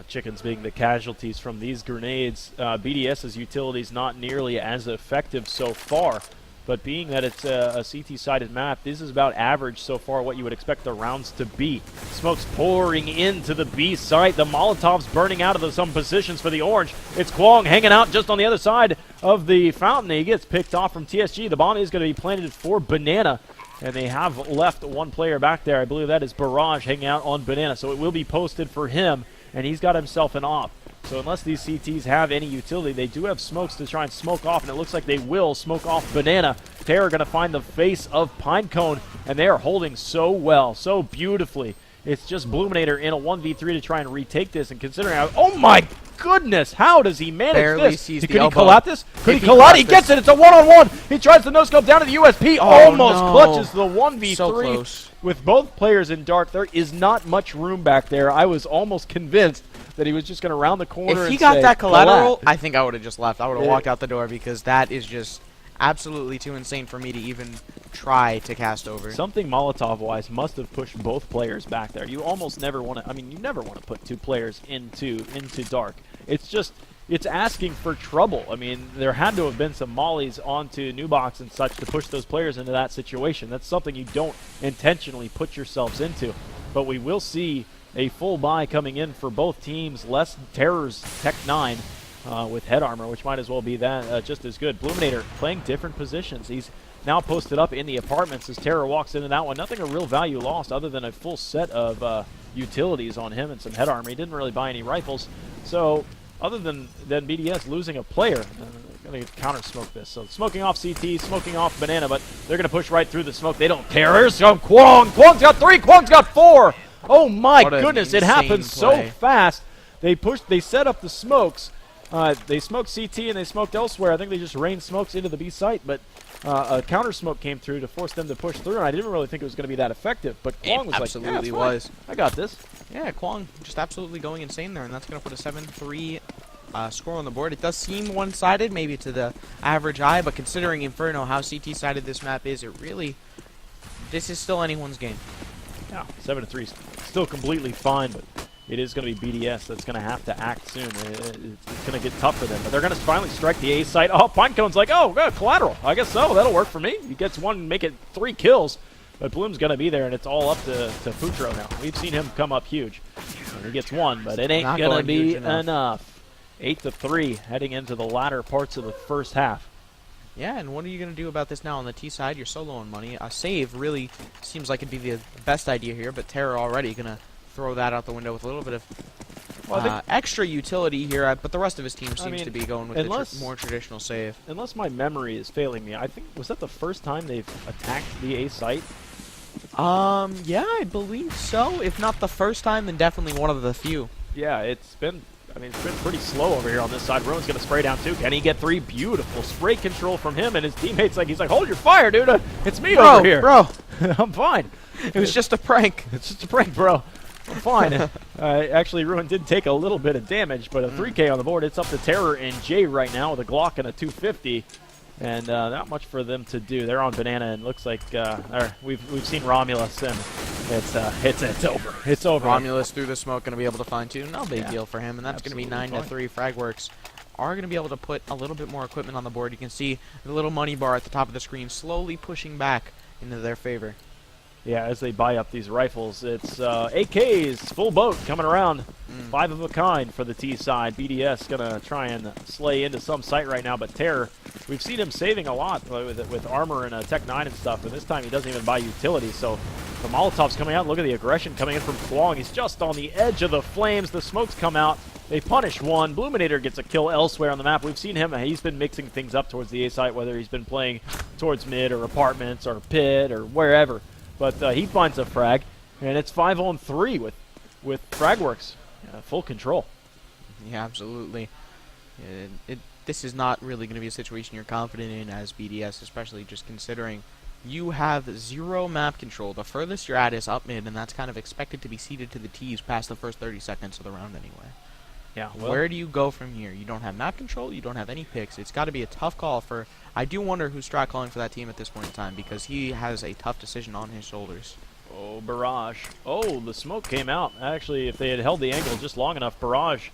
Chickens being the casualties from these grenades. BDS's utilities not nearly as effective so far, but being that it's a CT-sided map, this is about average so far what you would expect the rounds to be. Smoke's pouring into the B site. The Molotov's burning out of some positions for the orange. It's Kwong hanging out just on the other side of the fountain. He gets picked off from TSG. The bomb is going to be planted for Banana, and they have left one player back there. I believe that is Barrage hanging out on Banana, so it will be posted for him, and he's got himself an op. So unless these CTs have any utility, they do have smokes to try and smoke off, and it looks like they will smoke off Banana. Terror going to find the face of Pinecone, and they are holding so well, so beautifully. It's just Bluminator in a 1v3 to try and retake this, and considering how... Oh my goodness! How does he manage Barely this? sees the Could he elbow. call out this? Could If he he call out? caught He this- gets it! It's a one-on-one! He tries the no-scope down to the USP. Almost no. clutches the 1v3. So close. With both players in dark, there is not much room back there. I was almost convinced that he was just going to round the corner. If he and got say, that collateral, "Collat." I think I would have just left. I would have Yeah. walked out the door because that is just absolutely too insane for me to even try to cast over. Something Molotov-wise must have pushed both players back there. You almost never want to. I mean, you never want to put two players into dark. It's just. It's asking for trouble. I mean, there had to have been some mollies onto Nubox and such to push those players into that situation. That's something you don't intentionally put yourselves into. But we will see a full buy coming in for both teams. Less Terror's Tech 9 with head armor, which might as well be that just as good. Bluminator playing different positions. He's now posted up in the apartments as Terror walks into that one. Nothing of real value lost other than a full set of utilities on him and some head armor. He didn't really buy any rifles. So... other than BDS losing a player, going to counter smoke this. So smoking off CT, smoking off Banana, but they're going to push right through the smoke. They don't care. Here's some Kwong. Kwong's got 3. Kwong's got 4. Oh my What an goodness! It insane happened so play. fast. They pushed. They set up the smokes. They smoked CT and they smoked elsewhere. I think they just rained smokes into the B site, but a counter smoke came through to force them to push through. And I didn't really think it was going to be that effective, but Kwong was absolutely like, yeah, it's fine. was. I got this. Yeah, Kwong just absolutely going insane there, and that's going to put a 7-3 score on the board. It does seem one-sided, maybe to the average eye, but considering Inferno, how CT-sided this map is, it really... this is still anyone's game. Yeah, 7-3 is still completely fine, but it is going to be BDS that's going to have to act soon. It's going to get tough for them, but they're going to finally strike the A site. Oh, Pinecone's like, oh, collateral. I guess so. That'll work for me. He gets one, make it 3 kills. But Bloom's going to be there, and it's all up to Futro now. We've seen him come up huge. And he gets 1, but it ain't Not going to going be huge enough. 8-3 heading into the latter parts of the first half. Yeah, and what are you going to do about this now on the T side? You're so low on money. A save really seems like it'd be the best idea here, but Terror already going to throw that out the window with a little bit of extra utility here, but the rest of his team seems to be going with the more traditional save. Unless my memory is failing me, I think, was that the first time they've attacked the A site? Yeah, I believe so. If not the first time, then definitely one of the few. Yeah, it's been I mean, it's been pretty slow over here on this side. Ruin's going to spray down too. Can he get 3? Beautiful spray control from him and his teammates. He's like, hold your fire, dude. It's me over here. Bro, I'm fine. it was just a prank. It's just a prank, bro. I'm fine. Actually, Ruin did take a little bit of damage, but a 3K on the board. It's up to Terror and Jay right now with a Glock and a 250. And not much for them to do. They're on Banana, and looks like we've seen Romulus, and it's over. It's over. Romulus through the smoke, going to be able to find 2. No big deal for him, and that's going to be 9-3. Fragworks are going to be able to put a little bit more equipment on the board. You can see the little money bar at the top of the screen slowly pushing back into their favor. Yeah, as they buy up these rifles, it's AKs, full boat coming around. 5 of a kind for the T side. BDS gonna try and slay into some site right now, but Terror, we've seen him saving a lot with armor and Tech 9 and stuff, and this time he doesn't even buy utility, so the Molotov's coming out. Look at the aggression coming in from Kwong. He's just on the edge of the flames. The smokes come out. They punish one. Bluminator gets a kill elsewhere on the map. We've seen him. He's been mixing things up towards the A site, whether he's been playing towards mid or apartments or pit or wherever. But he finds a frag, and it's 5-on-3 with Fragworks. Full control. Yeah, absolutely. This is not really going to be a situation you're confident in as BDS, especially just considering you have 0 map control. The furthest you're at is up mid, and that's kind of expected to be ceded to the T's past the first 30 seconds of the round anyway. Yeah. Well, where do you go from here? You don't have map control. You don't have any picks. It's got to be a tough call for... I do wonder who's strat calling for that team at this point in time, because he has a tough decision on his shoulders. Oh, Barrage. Oh, the smoke came out. Actually, if they had held the angle just long enough, Barrage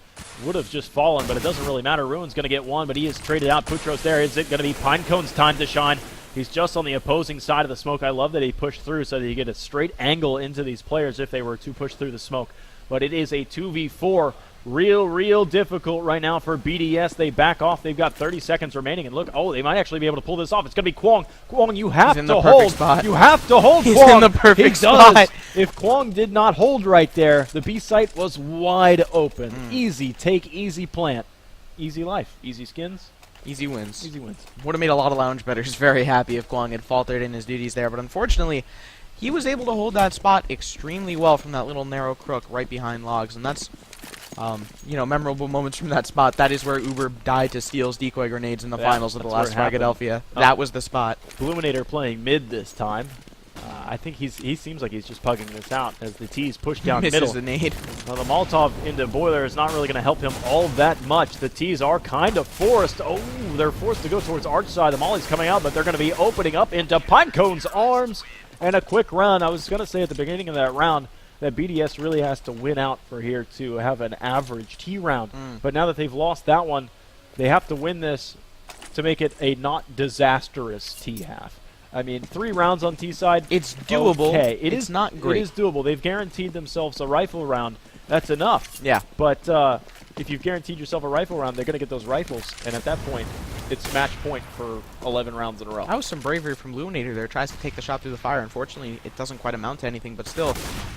would have just fallen, but it doesn't really matter. Ruin's going to get 1, but he is traded out. Putros there. Is it going to be Pinecone's time to shine? He's just on the opposing side of the smoke. I love that he pushed through so that he get a straight angle into these players if they were to push through the smoke. But it is a 2v4. Real difficult right now for BDS. They back off. They've got 30 seconds remaining. And look, they might actually be able to pull this off. It's going to be Kwong. Kwong, you have to hold. Spot. You have to hold, He's Kwong. in the perfect he does. spot. If Kwong did not hold right there, the B site was wide open. Easy take, easy plant. Easy life. Easy skins. Easy wins. Easy wins. Would have made a lot of lounge bettors very happy if Kwong had faltered in his duties there, but unfortunately, he was able to hold that spot extremely well from that little narrow crook right behind logs, and that's, memorable moments from that spot. That is where Uber died to Steel's decoy grenades in the finals of the last Philadelphia. That was the spot. Bluminator playing mid this time. I think he seems like he's just pugging this out as the T's push down Misses middle. the nade. Well, the Molotov into Boiler is not really going to help him all that much. The T's are kind of forced. Oh, they're forced to go towards Arch side. The Molly's coming out, but they're going to be opening up into Pinecone's arms. And a quick run. I was going to say at the beginning of that round that BDS really has to win out for here to have an average T round. But now that they've lost that one, they have to win this to make it a not disastrous T half. I mean, 3 rounds on T side. It's doable. Okay. It's not great. It is doable. They've guaranteed themselves a rifle round. That's enough. Yeah. But if you've guaranteed yourself a rifle round, they're going to get those rifles. And at that point, it's match point for 11 rounds in a row. That was some bravery from Luminator there. Tries to take the shot through the fire. Unfortunately, it doesn't quite amount to anything, but still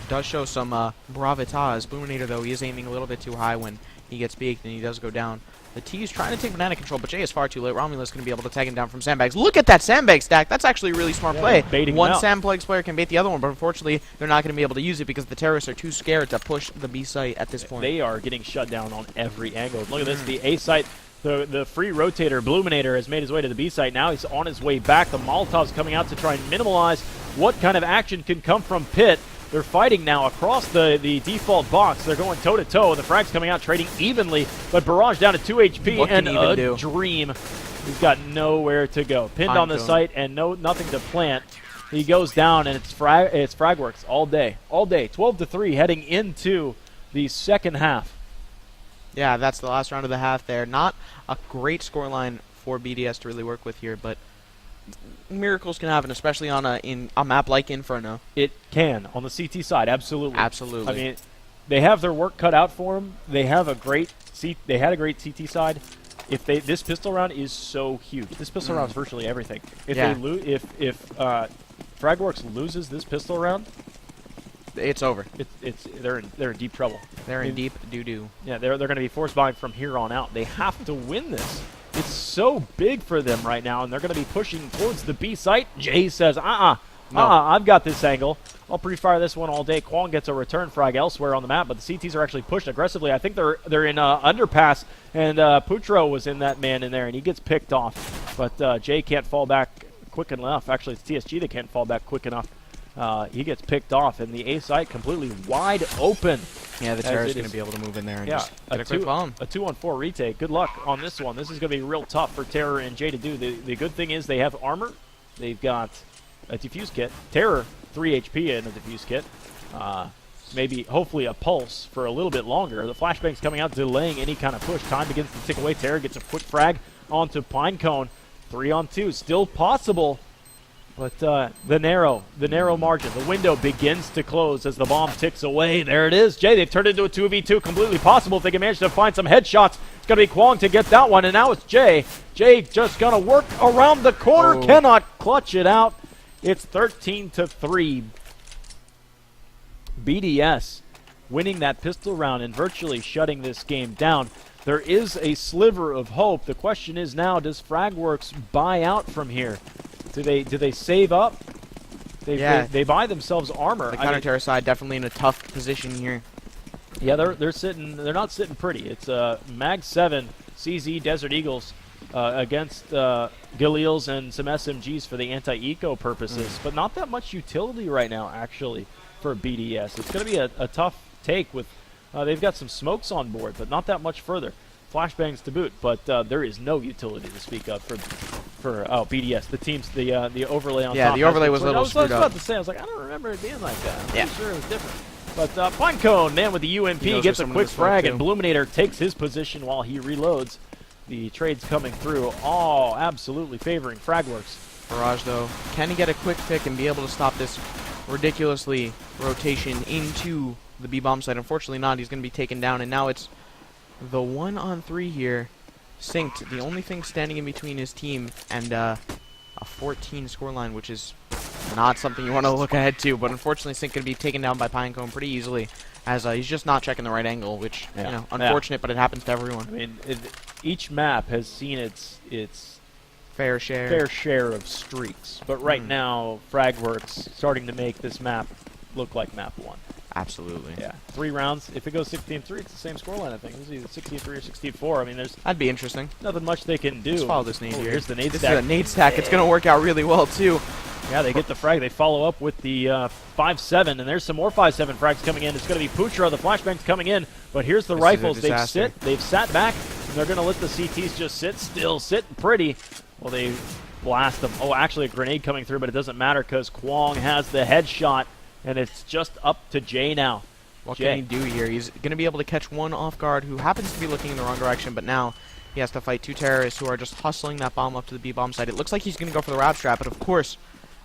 does show some bravitas. Luminator, though, he is aiming a little bit too high when he gets beaked, and he does go down. The T is trying to take banana control, but Jay is far too late. Romulus going to be able to tag him down from sandbags. Look at that sandbag stack. That's actually a really smart play. One sandbags player can bait the other one, but unfortunately, they're not going to be able to use it because the terrorists are too scared to push the B site at this point. They are getting shut down on every angle. Look at this. The A site, the free rotator, Bluminator, has made his way to the B site. Now he's on his way back. The Molotov's coming out to try and minimize what kind of action can come from Pit. They're fighting now across the default box. They're going toe-to-toe, and the frag's coming out trading evenly, but Barrage down to 2 HP and a dream. He's got nowhere to go. Pinned on the site and nothing to plant. He goes down, and it's Fragworks all day. All day. 12-3 heading into the second half. Yeah, that's the last round of the half there. Not a great scoreline for BDS to really work with here, but miracles can happen, especially on a map like Inferno. It can on the CT side, absolutely. Absolutely. I mean, they have their work cut out for them. They have a great They had a great CT side. This pistol round is so huge. This pistol round is virtually everything. If Fragworks loses this pistol round, it's over. They're in deep trouble. They're in deep doo-doo. Yeah, they're going to be forced buying from here on out. They have to win this. It's so big for them right now, and they're going to be pushing towards the B site. Jay says, I've got this angle. I'll pre-fire this one all day. Kwong gets a return frag elsewhere on the map, but the CTs are actually pushed aggressively. I think they're in underpass, and Putro was in that man in there, and he gets picked off. But Jay can't fall back quick enough. Actually, it's TSG that can't fall back quick enough. He gets picked off, and the A site completely wide open. Yeah, the Terror's going to be able to move in there and just get a quick bomb. A 2-on-4 retake. Good luck on this one. This is going to be real tough for Terror and Jay to do. The good thing is they have armor. They've got a defuse kit. Terror, 3 HP in a defuse kit. Maybe, hopefully, a pulse for a little bit longer. The flashbang's coming out, delaying any kind of push. Time begins to tick away. Terror gets a quick frag onto Pinecone. 3-on-2, still possible. But the narrow margin, the window begins to close as the bomb ticks away. There it is. Jay, they've turned it into a 2v2. Completely possible if they can manage to find some headshots. It's going to be Kwong to get that one, and now it's Jay. Jay just going to work around the corner. Cannot clutch it out. It's 13-3. BDS winning that pistol round and virtually shutting this game down. There is a sliver of hope. The question is now, does Fragworks buy out from here? Do they save up? They buy themselves armor. The counter-terror side definitely in a tough position here. Yeah, they're not sitting pretty. It's Mag 7 CZ Desert Eagles against Galils and some SMGs for the anti-eco purposes, but not that much utility right now actually for BDS. It's going to be a tough take with they've got some smokes on board, but not that much further. Flashbangs to boot, but there is no utility to speak of for BDS. The team's the overlay on top. Yeah, the overlay was a little screwed up. I was about to say, I was like, I don't remember it being like that. I'm pretty sure it was different. But Pinecone, man with the UMP, gets a quick frag, and Bluminator takes his position while he reloads. The trade's coming through, all absolutely favoring Fragworks. Barrage, though, can he get a quick pick and be able to stop this ridiculously rotation into the B-bomb site? Unfortunately not. He's going to be taken down, and now it's the 1-on-3 here. Synced, the only thing standing in between his team and a 14 scoreline, which is not something you want to look ahead to. But unfortunately, Sync going to be taken down by Pinecone pretty easily, as he's just not checking the right angle, which you know, unfortunate, but it happens to everyone. I mean, each map has seen its fair share of streaks, but right now, Fragworks starting to make this map look like map 1. Absolutely. Yeah. 3 rounds. If it goes 16-3, it's the same scoreline, I think. It's either 16-3 or 16-4. I mean, there's that'd be interesting. Nothing much they can do. Let's follow this nade here. Here's the nade this stack. Is a nade stack. It's going to work out really well, too. Yeah, they get the frag. They follow up with the 5-7, and there's some more 5-7 frags coming in. It's going to be Putra. The flashbang's coming in, but here's the rifles. They've sat back, and they're going to let the CTs just sit still, sitting pretty. Well, they blast them. Oh, actually, a grenade coming through, but it doesn't matter because Kwong has the headshot, and it's just up to Jay now. What can he do here? He's going to be able to catch one off guard who happens to be looking in the wrong direction, but now he has to fight 2 terrorists who are just hustling that bomb up to the B-bomb site. It looks like he's going to go for the route strap, but of course,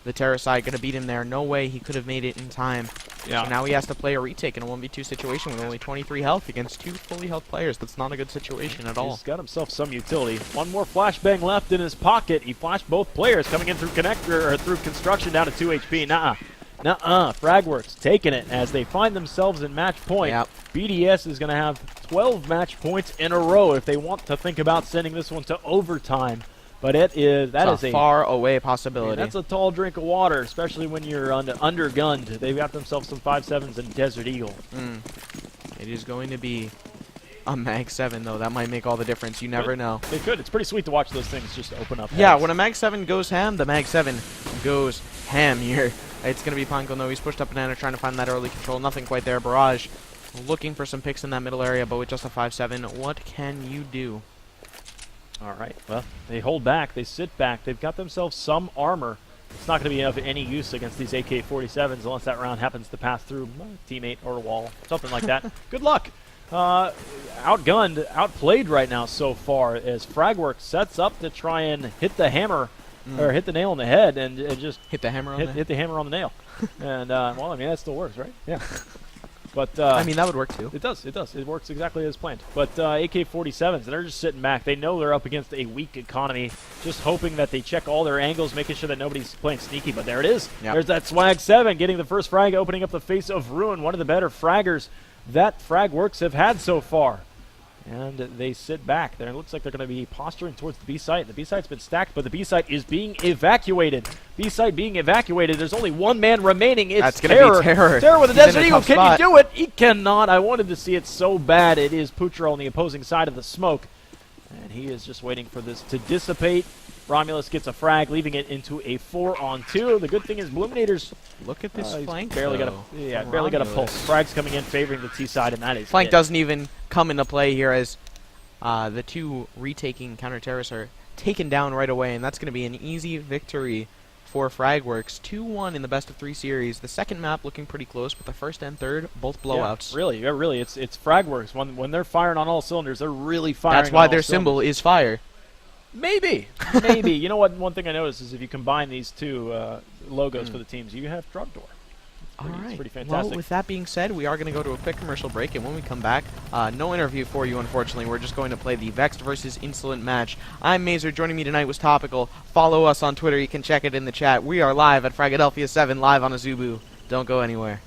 the terrorist side going to beat him there. No way he could have made it in time. Yeah. So now he has to play a retake in a 1v2 situation with only 23 health against 2 fully health players. That's not a good situation at all. He's got himself some utility. One more flashbang left in his pocket. He flashed both players coming in through connector or through construction down to 2 HP. Fragworks taking it as they find themselves in match point. Yep. BDS is going to have 12 match points in a row if they want to think about sending this one to overtime. But that is a far away possibility. I mean, that's a tall drink of water, especially when you're undergunned. They've got themselves some 5.7s and Desert Eagle. It is going to be a Mag 7, though. That might make all the difference. You never know. It could. It's pretty sweet to watch those things just open up. Yeah, heads. when a Mag 7 goes ham, the Mag 7 goes ham here. It's going to be Pinecone, though. He's pushed up Banana, trying to find that early control. Nothing quite there. Barrage looking for some picks in that middle area, but with just a 5.7, what can you do? All right. Well, they hold back. They sit back. They've got themselves some armor. It's not going to be of any use against these AK-47s unless that round happens to pass through a teammate or a wall, something like that. Good luck. Outgunned, outplayed right now so far as Fragworks sets up to try and hit the hammer or hit the nail on the head and just hit the hammer on hit the hammer on the nail. And well, I mean that still works, right? Yeah. But I mean that would work too. It does. It works exactly as planned. But AK-47s, they're just sitting back. They know they're up against a weak economy, just hoping that they check all their angles, making sure that nobody's playing sneaky. But there it is. Yep. There's that Swag 7 getting the first frag, opening up the face of Ruin, one of the better fraggers that Fragworks have had so far. And they sit back. There, it looks like they're going to be posturing towards the B site. The B site's been stacked, but the B site is being evacuated. B site being evacuated. There's only one man remaining. It's That's gonna be Terror. Terror with a He's in Desert a Eagle. tough Can spot. he do it? He cannot. I wanted to see it so bad. It is Putra on the opposing side of the smoke. And he is just waiting for this to dissipate. Romulus gets a frag, leaving it into a 4-on-2. The good thing is Bluminator's Look at this he's flank. barely got though, a from barely got a Romulus. pulse. Frags coming in, favoring the T side, and that is Flank it. doesn't even come into play here as the two retaking counter-terrorists are taken down right away, and that's going to be an easy victory for Fragworks. 2-1 in the best-of-3 series. The second map looking pretty close, but the first and third, both blowouts. Yeah, really, it's Fragworks. When they're firing on all cylinders, they're really firing. That's why on all their symbol cylinders. is fire. Maybe. You know what? One thing I noticed is if you combine these two logos for the teams, you have Drug Door. All right. It's pretty fantastic. Well, with that being said, we are going to go to a quick commercial break, and when we come back, no interview for you, unfortunately. We're just going to play the Vexed versus Insolent match. I'm Mazer. Joining me tonight was Topical. Follow us on Twitter. You can check it in the chat. We are live at Fragadelphia 7, live on Azubu. Don't go anywhere.